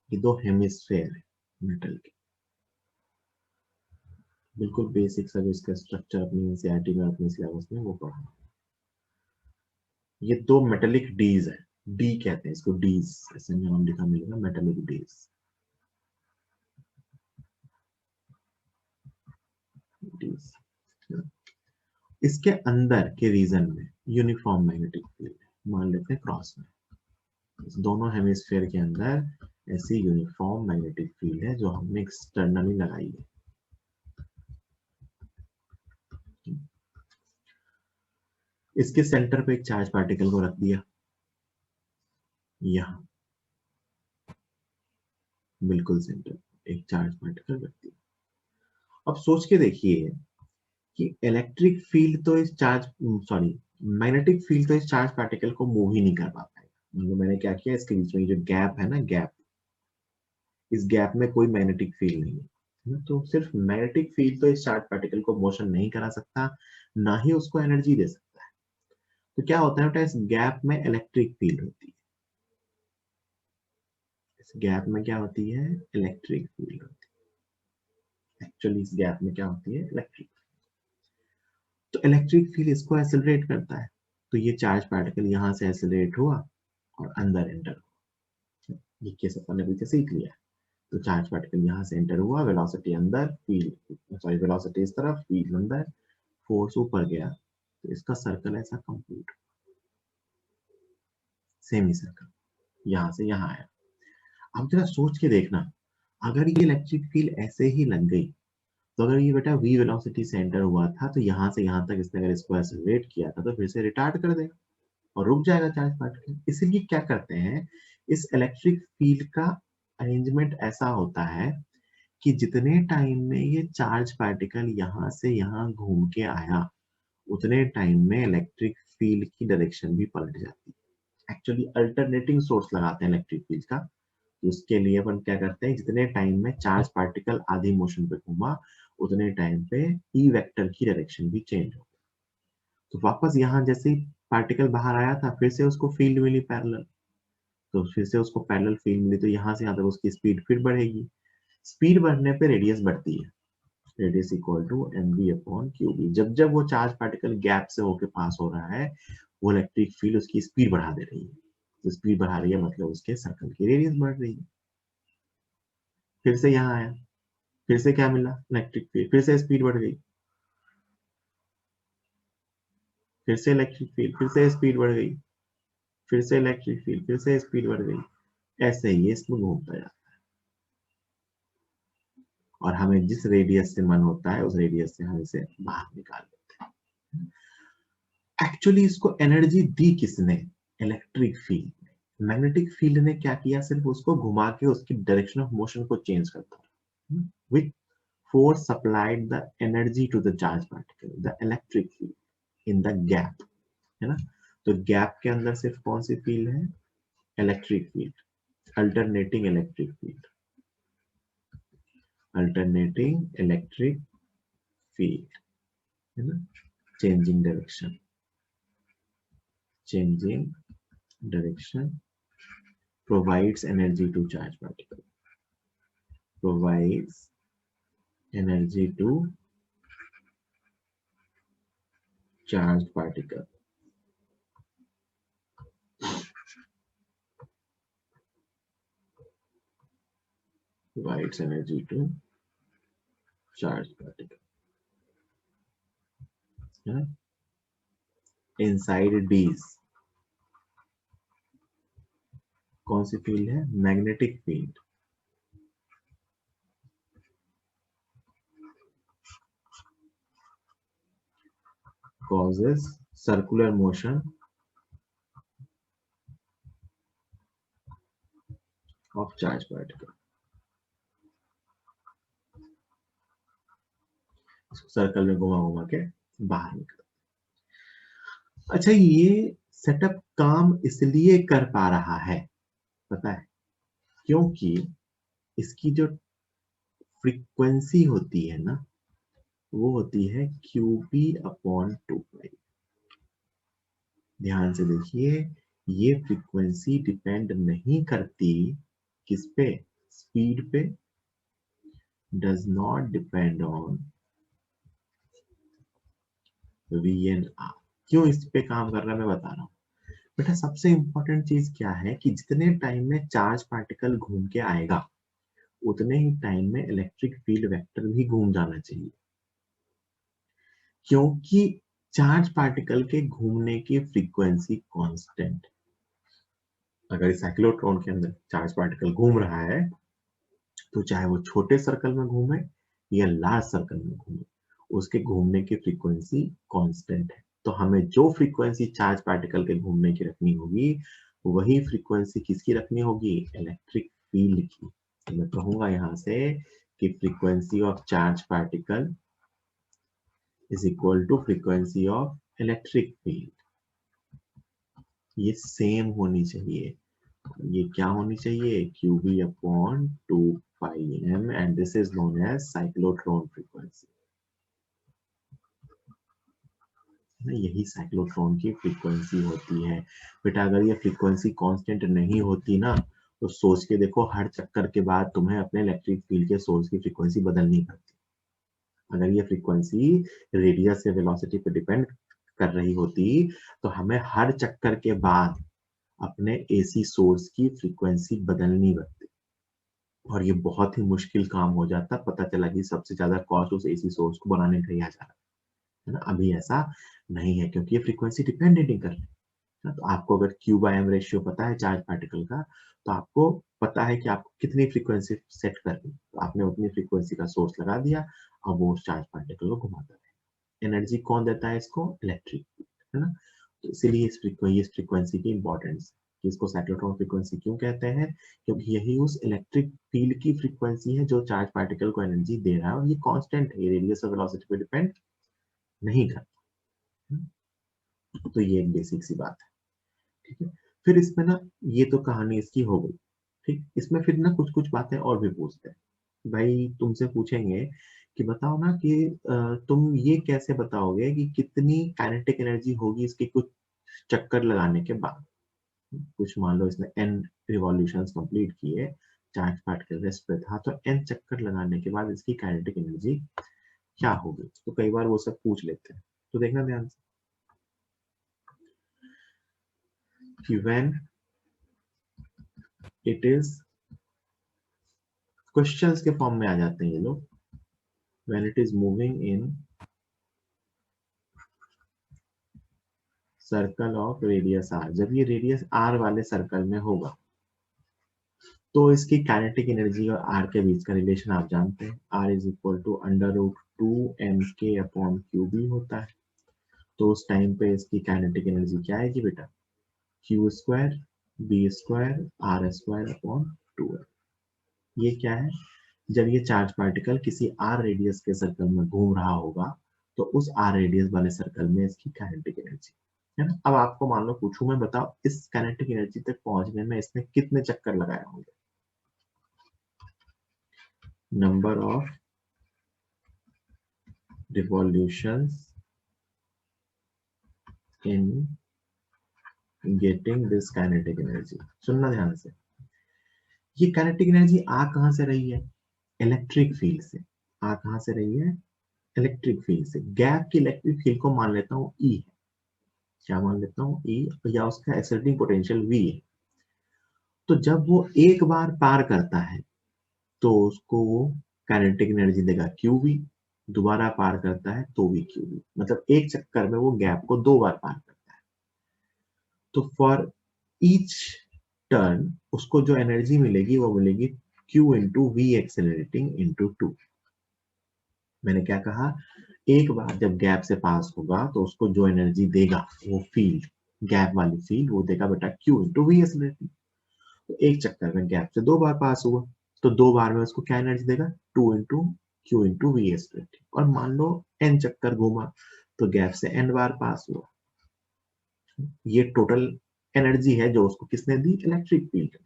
ये दो हेमिस्फेयर है मेटल के। बिल्कुल बेसिक सा जो इसका स्ट्रक्चर अपनी एनसीईआरटी में अपने सिलेबस में वो पढ़ा। ये दो मेटेलिक डीज है, डी कहते हैं इसको, डीज ऐसे नाम लिखा मिलेगा, मेटेलिक डीज। डीज इसके अंदर के रीजन में यूनिफॉर्म मैग्नेटिक फील्ड है, मान लेते हैं क्रॉस में। इस दोनों हेमिस्फेयर के अंदर ऐसी यूनिफॉर्म मैग्नेटिक फील्ड है जो हमने एक्सटर्नली लगाई है। इसके सेंटर पे एक चार्ज पार्टिकल को रख दिया, यहां बिल्कुल सेंटर एक चार्ज पार्टिकल रख दिया। अब सोच के देखिए कि इलेक्ट्रिक फील्ड तो इस चार्ज सॉरी मैग्नेटिक फील्ड तो इस चार्ज पार्टिकल को मूव ही नहीं कर पाता है। मतलब मैंने क्या किया, इसके बीच में जो गैप है ना, गैप, इस गैप में कोई मैग्नेटिक फील्ड नहीं है। तो सिर्फ मैग्नेटिक फील्ड तो इस चार्ज पार्टिकल को मोशन नहीं करा सकता, ना ही उसको एनर्जी दे सकता है। तो क्या होता है बेटा, इस गैप में इलेक्ट्रिक फील्ड होती है। इस गैप में क्या होती है, इलेक्ट्रिक फील्ड होती है। एक्चुअली इस गैप में क्या होती है, इलेक्ट्रिक। तो इलेक्ट्रिक फील्ड इसको एक्सेलरेट करता है। तो ये चार्ज पार्टिकल यहाँ से एक्सेलरेट हुआ और अंदर एंटर हुआ। ये केस अपन ने पीछे सीख लिया। तो चार्ज पार्टिकल यहाँ से एंटर हुआ, वेलोसिटी अंदर, फील्ड सॉरी वेलोसिटी इस तरफ, फील्ड अंदर, फोर्स ऊपर गया। तो इसका सर्कल ऐसा कंप्लीट, सेमी सर्कल, यहाँ से यहाँ आया। अब जरा सोच के देखना, अगर ये इलेक्ट्रिक फील्ड ऐसे ही लग गई, तो अगर ये बेटा v वेलोसिटी से एंटर हुआ था, तो यहाँ से यहाँ तक इसने अगर इसको एक्सेलरेट किया था, तो फिर से रिटार्ड कर देगा और रुक जाएगा चार्ज पार्टिकल। इसलिए क्या करते हैं, इस इलेक्ट्रिक फील्ड का अरेंजमेंट ऐसा होता है कि जितने टाइम में ये चार्ज पार्टिकल यहाँ से यहाँ घूम के आया, उतने टाइम में इलेक्ट्रिक फील्ड की डायरेक्शन भी पलट जाती है। एक्चुअली अल्टरनेटिंग सोर्स लगाते हैं इलेक्ट्रिक फील्ड का। तो उसके लिए अपन क्या करते हैं, जितने टाइम में चार्ज पार्टिकल आधी मोशन पे घूमा, उतने टाइम पे ई वेक्टर की डायरेक्शन भी चेंज हो। तो वापस यहाँ जैसे ही पार्टिकल बाहर आया था, फिर से उसको फील्ड मिली पैरेलल, तो फिर से उसको पैरेलल फील्ड मिली, तो यहाँ से यहाँ तक उसकी स्पीड फिर बढ़ेगी। स्पीड बढ़ने पे रेडियस बढ़ती है, radius equal to mv upon q B. जब जब वो चार्ज पार्टिकल गैप से होके पास हो रहा है, वो इलेक्ट्रिक फील्ड उसकी स्पीड बढ़ा दे रही है। तो स्पीड बढ़ा रही है मतलब उसके सर्कल की रेडियस बढ़ रही है। फिर से यहाँ आया, फिर से क्या मिला, इलेक्ट्रिक फील्ड, फिर से स्पीड बढ़ गई, फिर से इलेक्ट्रिक फील्ड, फिर से स्पीड बढ़ गई, फिर से इलेक्ट्रिक फील्ड, फिर से स्पीड बढ़ गई। ऐसे ही इसमें घूमता जाता है और हमें जिस रेडियस से मन होता है उस रेडियस से हम इसे बाहर निकाल लेते हैं। एक्चुअली इसको एनर्जी दी किसने, इलेक्ट्रिक फील्ड ने। मैग्नेटिक फील्ड ने क्या किया, सिर्फ उसको घुमा के उसकी डायरेक्शन ऑफ मोशन को चेंज करता है। विच force supplied the energy to the charge particle, the electric field in the gap, है ना। तो गैप के अंदर सिर्फ कौन सी फील्ड है, electric field, alternating electric field, alternating electric field, है ना। Changing direction, changing direction provides energy to charge particle, provides energy to charged particle, provides energy to charged particle, है। inside these कौन सी फील्ड है, magnetic field, causes circular motion of charge particle। Circle में घुमा घुमा के बाहर निकल। अच्छा, ये सेटअप काम इसलिए कर पा रहा है, पता है क्योंकि इसकी जो फ्रीक्वेंसी होती है ना, वो होती है QP अपॉन 2π। ध्यान से देखिए, ये फ्रीक्वेंसी डिपेंड नहीं करती किस पे, स्पीड पे, does not depend on VNR। क्यों इस पे काम कर रहा है मैं बता रहा हूँ बेटा। सबसे इंपॉर्टेंट चीज क्या है कि जितने टाइम में चार्ज पार्टिकल घूम के आएगा, उतने ही टाइम में इलेक्ट्रिक फील्ड वेक्टर भी घूम जाना चाहिए, क्योंकि चार्ज पार्टिकल के घूमने की फ्रीक्वेंसी कांस्टेंट। अगर साइक्लोट्रॉन के अंदर चार्ज पार्टिकल घूम रहा है, तो चाहे वो छोटे सर्कल में घूमे या लार्ज सर्कल में घूमे, उसके घूमने की फ्रीक्वेंसी कांस्टेंट है। तो हमें जो फ्रीक्वेंसी चार्ज पार्टिकल के घूमने की रखनी होगी, वही फ्रीक्वेंसी किसकी रखनी होगी, इलेक्ट्रिक फील्ड की। तो मैं कहूंगा यहाँ से कि frequency of charge particle is equal to frequency of electric field, ये सेम होनी चाहिए। ये क्या होनी चाहिए, QB upon 2πm, and this is known as cyclotron frequency. यही साइक्लोट्रॉन की फ्रीक्वेंसी होती है। बेटा अगर ये फ्रीक्वेंसी कांस्टेंट नहीं होती ना, तो सोच के देखो हर चक्कर के बाद तुम्हें अपने इलेक्ट्रिक फील्ड के सोर्स की फ्रीक्वेंसी बदलनी पड़ती। अगर ये फ्रीक्वेंसी रेडियस या वेलोसिटी पे डिपेंड कर रही होती, तो हमें हर चक्कर के बाद अपने AC सोर्स की फ्रीक्वेंसी बदलनी पड़ती, और ये बहुत ही मुश्किल काम हो जाता। पता चला कि सबसे ज्यादा कॉस्ट उस AC सोर्स को बनाने का ही आ जा रहा है ना। अभी ऐसा नहीं है, क्योंकि ये फ्रीक्वेंसी डिपेंड नहीं कर रही है। तो आपको अगर Q/M रेशियो पता है चार्ज पार्टिकल का, तो आपको पता है कि आपको कितनी फ्रीक्वेंसी सेट करनी, तो आपने उतनी फ्रीक्वेंसी का सोर्स लगा दिया, अब वो उस चार्ज पार्टिकल को घुमाता है। एनर्जी कौन देता है इसको, इलेक्ट्रिक फील्ड, है ना। तो इसीलिए इस फ्रीक्वेंसी की इंपॉर्टेंस, इसको साइक्लोट्रॉन फ्रीक्वेंसी क्यों कहते हैं, क्योंकि यही उस इलेक्ट्रिक फील्ड की फ्रीक्वेंसी है जो चार्ज पार्टिकल को एनर्जी दे रहा है, और ये कांस्टेंट है, ये रेडियस और वेलोसिटी पे डिपेंड नहीं करता। तो ये एक बेसिक सी बात है, ठीक है। फिर इसमें ना, ये तो कहानी इसकी हो गई, ठीक। इसमें फिर ना कुछ कुछ बातें और भी पूछते हैं। भाई तुमसे पूछेंगे कि बताओ ना कि तुम ये कैसे बताओगे कि कितनी काइनेटिक एनर्जी होगी इसके कुछ चक्कर लगाने के बाद। कुछ मान लो इसने n रिवॉल्यूशंस कंप्लीट किए, चार्ज पार्टिकल रेस्ट पे था, तो n चक्कर लगाने के बाद इसकी काइनेटिक एनर्जी क्या होगी। तो कई बार वो सब पूछ लेते हैं, तो देखना ध्यान से कि when it is, क्वेश्चंस के फॉर्म में आ जाते हैं ये लोग, when it is moving in circle of radius r, जब ये रेडियस r वाले सर्कल में होगा, तो इसकी काइनेटिक एनर्जी और r के बीच का रिलेशन आप जानते हैं, r is equal to √2mk/qb होता है। तो उस टाइम पे इसकी काइनेटिक एनर्जी क्या आएगी बेटा, q² b² r²/2m। ये क्या है, जब ये चार्ज पार्टिकल किसी r रेडियस के सर्कल में घूम रहा होगा, तो उस r रेडियस वाले सर्कल में इसकी काइनेटिक एनर्जी है ना। अब आपको मान लो पूछूं मैं, बताओ इस काइनेटिक एनर्जी तक पहुंचने में इसने कितने चक्कर लगाए होंगे। Number of revolutions in getting this kinetic energy. सुनना ध्यान से, ये काइनेटिक एनर्जी आ कहां से रही है, इलेक्ट्रिक फील्ड से। आ कहां से रही है, इलेक्ट्रिक फील्ड से। गैप की इलेक्ट्रिक फील्ड को मान लेता हूँ E है, क्या मान लेता हूँ E, या उसका एक्साइटिंग पोटेंशियल V है। तो जब वो एक बार पार करता है, तो उसको वो काइनेटिक एनर्जी देगा QV, दोबारा पार करता है तो भी QV, मतलब एक चक्कर में वो गैप को 2 बार पार करता है। तो फॉर ईच टर्न उसको जो एनर्जी मिलेगी वो मिलेगी Q into V accelerating into 2। मैंने क्या कहा, एक बार जब गैप से पास होगा तो उसको जो एनर्जी देगा वो फील्ड, गैप वाली फील्ड वो देगा बेटा Q इंटू वी एक्सेलरेटिंग। तो एक चक्कर में गैप से 2 बार पास हुआ, तो 2 बार में उसको क्या एनर्जी देगा, 2 into Q into V accelerating. और मान लो n चक्कर घूमा, तो गैप से n बार पास हुआ। ये टोटल एनर्जी है जो उसको किसने दी, इलेक्ट्रिक फील्ड।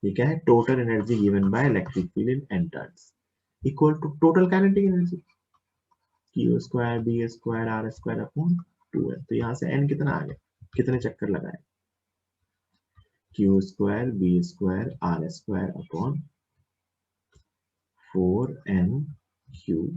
ये क्या है, total energy given by electric field in n turns equal to total kinetic energy Q² b² r²/2 है। तो यहाँ से n कितना आ गया, कितने चक्कर लगाए, Q² b² r²/4m³।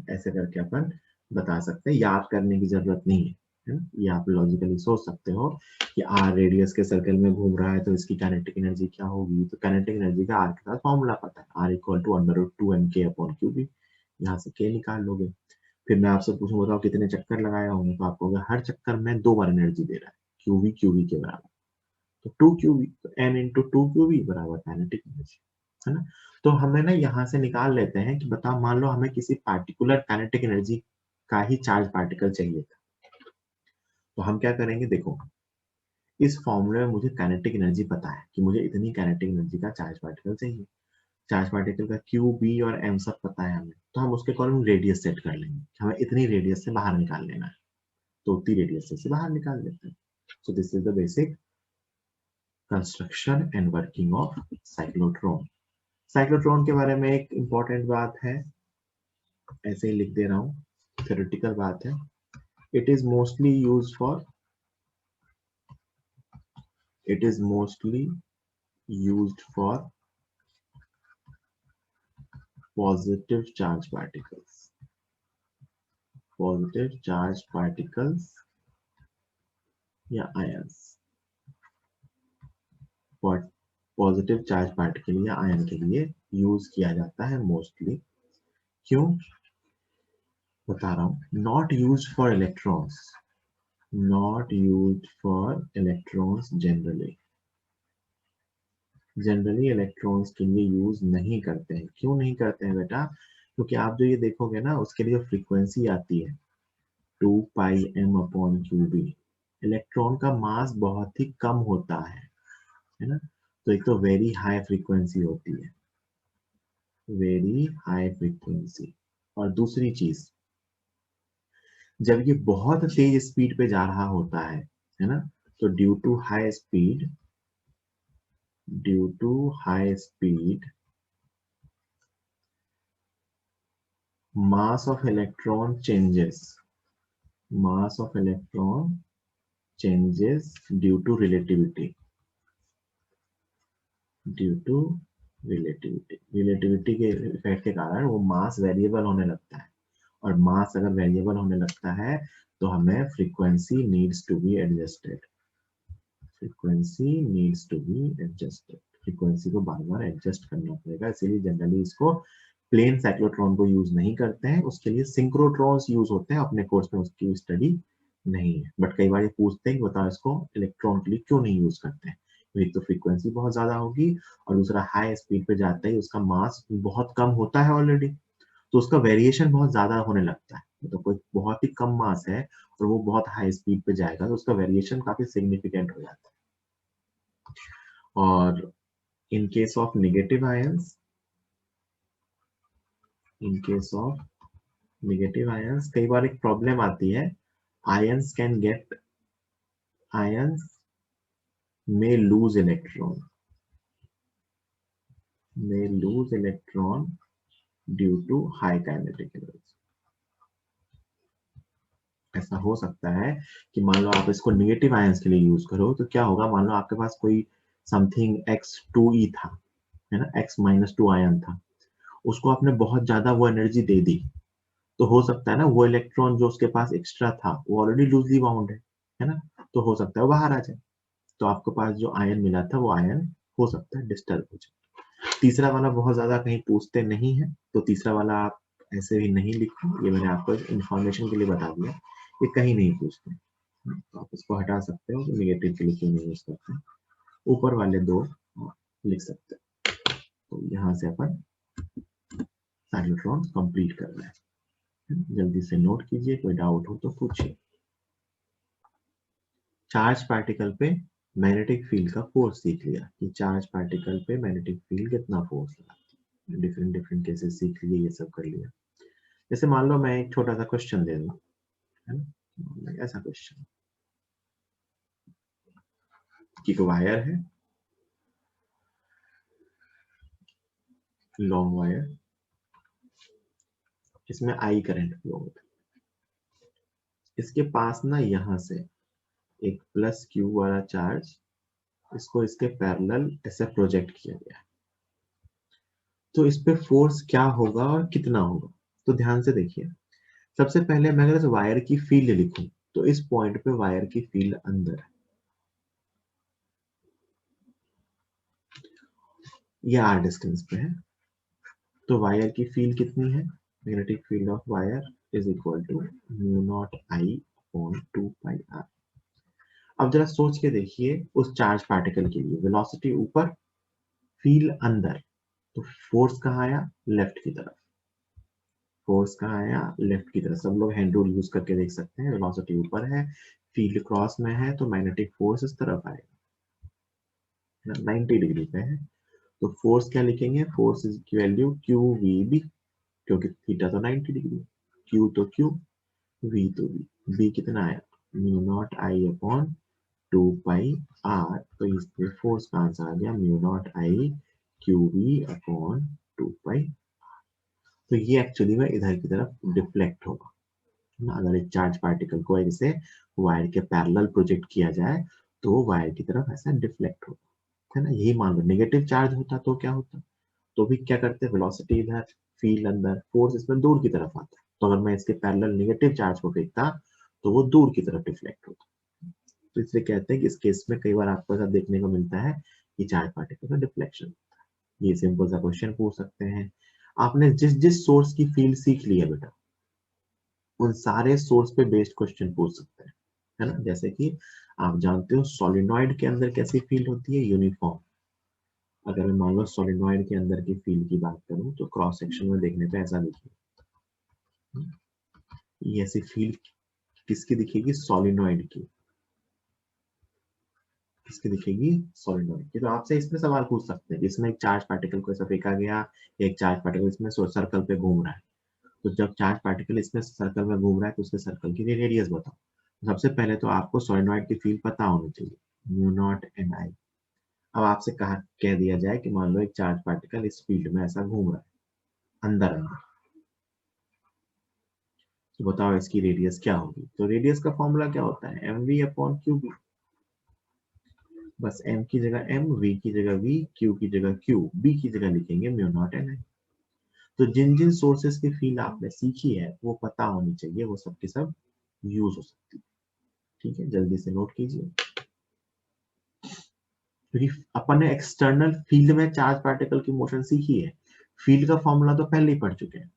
ऐसे करके अपन बता सकते हैं, याद करने की जरूरत नहीं है ना। ये आप लॉजिकली सोच सकते हो कि r रेडियस के सर्कल में घूम रहा है तो इसकी काइनेटिक एनर्जी क्या होगी। तो काइनेटिक एनर्जी का r के साथ फॉर्मूला पता है, r इक्वल टू √2mk/qb, यहाँ से k निकाल लोगे। फिर मैं आपसे पूछूं बताओ कितने चक्कर लगाया होंगे, तो आपको हर चक्कर में 2 बार एनर्जी दे रहा है, QV के बराबर, तो 2QV, तो n इंटू 2QV बराबर काइनेटिक एनर्जी, है ना। तो हमें ना यहाँ से निकाल लेते हैं कि बताओ मान लो हमें किसी पार्टिकुलर काइनेटिक एनर्जी का ही चार्ज पार्टिकल चाहिए था, तो हम क्या करेंगे, देखो इस फॉर्मूले में मुझे काइनेटिक एनर्जी पता है कि मुझे इतनी काइनेटिक एनर्जी का चार्ज पार्टिकल चाहिए। चार्ज पार्टिकल का क्यू, बी और एम सब पता है हमें, तो हम उसके अकॉर्डिंग रेडियस सेट कर लेंगे, हमें इतनी रेडियस से बाहर निकाल लेना है, तो उतनी रेडियस से बाहर निकाल लेते हैं। So this is the basic construction and working of cyclotron. Cyclotron के बारे में एक इंपॉर्टेंट बात है, ऐसे ही लिख दे रहा हूँ, थ्योरेटिकल बात है। It is mostly used for positive charge particles या आयंस। पॉजिटिव चार्ज पार्टिकल या आयन के लिए यूज किया जाता है मोस्टली। क्यों बता रहा हूँ, not use for electrons, generally electrons के लिए यूज नहीं करते हैं। क्यों नहीं करते हैं बेटा? क्योंकि आप जो ये देखोगे ना, उसके लिए जो फ्रीक्वेंसी आती है 2πm/qb, इलेक्ट्रॉन का मास बहुत ही कम होता है ना। तो एक तो वेरी हाई फ्रीक्वेंसी होती है, वेरी हाई फ्रीक्वेंसी। और दूसरी चीज, जब ये बहुत तेज स्पीड पे जा रहा होता है ना, तो due to high speed mass of electron changes due to relativity के इफेक्ट के कारण वो मास वेरिएबल होने लगता है, और मास अगर वेरिएबल होने लगता है तो हमें frequency needs to be adjusted, frequency को बार बार एडजस्ट करना पड़ेगा। इसीलिए जनरली इसको प्लेन साइक्लोट्रॉन को यूज नहीं करते हैं, उसके लिए सिंक्रोट्रॉन्स यूज होते हैं। अपने कोर्स में उसकी स्टडी नहीं है, बट कई बार ये पूछते हैं कि बताओ इसको इलेक्ट्रॉन के लिए क्यों नहीं यूज करते हैं। एक तो फ्रीक्वेंसी बहुत ज्यादा होगी, और दूसरा हाई स्पीड पे जाता ही उसका मास बहुत कम होता है ऑलरेडी, तो उसका वेरिएशन बहुत ज्यादा होने लगता है। मतलब कोई बहुत ही कम मास है और वो बहुत हाई स्पीड पे जाएगा, तो उसका वेरिएशन काफी सिग्निफिकेंट हो जाता है। और in case of negative ions, कई बार एक प्रॉब्लम आती है, ions may lose electron due to high kinetic energy। ऐसा हो सकता है कि मान लो आप इसको नेगेटिव आयंस के लिए यूज करो, तो क्या होगा, मान लो आपके पास कोई समथिंग x2e था, है ना, x-2 आयन था, उसको आपने बहुत ज्यादा वो एनर्जी दे दी, तो हो सकता है ना वो इलेक्ट्रॉन जो उसके पास एक्स्ट्रा था वो ऑलरेडी लूजली बाउंड है ना, तो हो सकता है वो बाहर आ जाए, तो आपके पास जो आयन मिला था वो आयन हो सकता है डिस्टर्ब हो जाए। तीसरा वाला बहुत ज्यादा कहीं पूछते नहीं है, तो तीसरा वाला आप ऐसे भी नहीं लिखो, ये मैंने आपको इन्फॉर्मेशन के लिए बता दिया, ये कहीं नहीं पूछते, तो आप इसको हटा सकते हो, नेगेटिव के लिए क्यों नहीं यूज करते। ऊपर वाले दो लिख सकते हैं। तो यहाँ से अपन साइक्लोट्रॉन कंप्लीट कर रहे हैं, जल्दी से नोट कीजिए, कोई डाउट हो तो पूछिए। चार्ज पार्टिकल पे मैग्नेटिक फील्ड का फोर्स सीख लिया कि चार्ज पार्टिकल पे मैग्नेटिक फील्ड कितना फोर्स लगाती है, डिफरेंट डिफरेंट केसेस सीख लिए, ये सब कर लिया। जैसे मान लो मैं एक छोटा सा क्वेश्चन दे दूं, है ना, ऐसा क्वेश्चन कि एक वायर है, लॉन्ग वायर, इसमें आई करंट फ्लो होता है, इसके पास ना यहाँ से एक प्लस क्यू वाला चार्ज, इसको इसके पैरेलल ऐसे प्रोजेक्ट किया गया है, तो इस पे फोर्स क्या होगा और कितना होगा। तो ध्यान से देखिए, सबसे पहले मैं अगर इस वायर की फील्ड लिखूं, तो इस पॉइंट पे वायर की फील्ड अंदर है, ये आर डिस्टेंस पे है, तो वायर की फील्ड कितनी है, magnetic field of wire is equal to μ0I/2πr। अब जरा सोच के देखिए, उस चार्ज पार्टिकल के लिए वेलोसिटी ऊपर, फील्ड अंदर, तो फोर्स कहाँ आया, लेफ्ट की तरफ, फोर्स कहाँ आया, लेफ्ट की तरफ। सब लोग हैंड रूल यूज करके देख सकते हैं, वेलोसिटी ऊपर है, फील्ड क्रॉस में है तो मैग्नेटिक फोर्स इस तरफ आएगा, 90 डिग्री पे है, तो फोर्स क्या लिखेंगे, फोर्स की वैल्यू क्यू वी बी, क्योंकि थीटा तो 90 डिग्री, क्यू तो क्यू, वी तो वी कितना आया, mu naught I upon 2 pi r, तो इसमें फोर्स का आंसर आ गया mu naught I q v upon 2 pi. तो ये एक्चुअली में इधर की तरफ डिफ्लेक्ट होगा ना, अगर एक चार्ज पार्टिकल को ऐसे वायर के पैरेलल प्रोजेक्ट किया जाए तो वायर की तरफ ऐसा डिफ्लेक्ट होगा, है ना। यही मान लो नेगेटिव चार्ज होता तो क्या होता, तो भी क्या करते हैं, वेलोसिटी इधर, फील्ड अंदर, फोर्स इसमें दूर की तरफ आता है, तो अगर मैं इसके पैरेलल नेगेटिव चार्ज को फेंकता तो वो दूर की तरफ डिफ्लेक्ट होता। तो इसलिए कहते हैं कि इस केस में कई बार आपको ऐसा देखने को मिलता है कि चार्ज पार्टिकल का डिफ्लेक्शन। ये सिंपल सा क्वेश्चन पूछ सकते हैं। आपने जिस जिस सोर्स की फील्ड सीख ली है बेटा, उन सारे सोर्स पे बेस्ड क्वेश्चन पूछ सकते हैं, है ना। जैसे कि आप जानते हो सोलिनॉइड के अंदर कैसी फील्ड होती है, यूनिफॉर्म। अगर मैं मान लो सोलिनॉइड के अंदर की फील्ड की बात करूं तो क्रॉस सेक्शन में देखने पे ऐसा दिखेगा, ये ऐसी फील्ड किसकी दिखेगी, सोलिनॉइड की, किसकी दिखेगी, सोलिनॉइड की। तो आपसे इसमें सवाल पूछ सकते हैं, जिसमें एक चार्ज पार्टिकल को ऐसा फेंका गया, एक चार्ज पार्टिकल इसमें सर्कल पे घूम रहा है, तो जब चार्ज पार्टिकल इसमें सर्कल में घूम रहा है तो उसके सर्कल की रेडियस बताओ। सबसे पहले तो आपको सोलिनॉइड की फील्ड पता होनी चाहिए, म्यू नॉट एन आई। अब आपसे कहा कह दिया जाए कि मान लो एक चार्ज पार्टिकल इस फील्ड में ऐसा घूम रहा है अंदर अंदर, तो बताओ इसकी रेडियस क्या होगी। तो रेडियस का फॉर्मूला क्या होता है, m v upon q B. बस एम की जगह एम, वी की जगह वी, क्यू की जगह क्यू, बी की जगह लिखेंगे म्यू नॉट एन आई। तो जिन जिन सोर्सेस की फील्ड आपने सीखी है वो पता होनी चाहिए, वो सब की सब यूज हो सकती है। ठीक है, जल्दी से नोट कीजिए, क्योंकि अपन ने एक्सटर्नल फील्ड में चार्ज पार्टिकल की मोशन सीखी है, फील्ड का फॉर्मूला तो पहले ही पढ़ चुके हैं।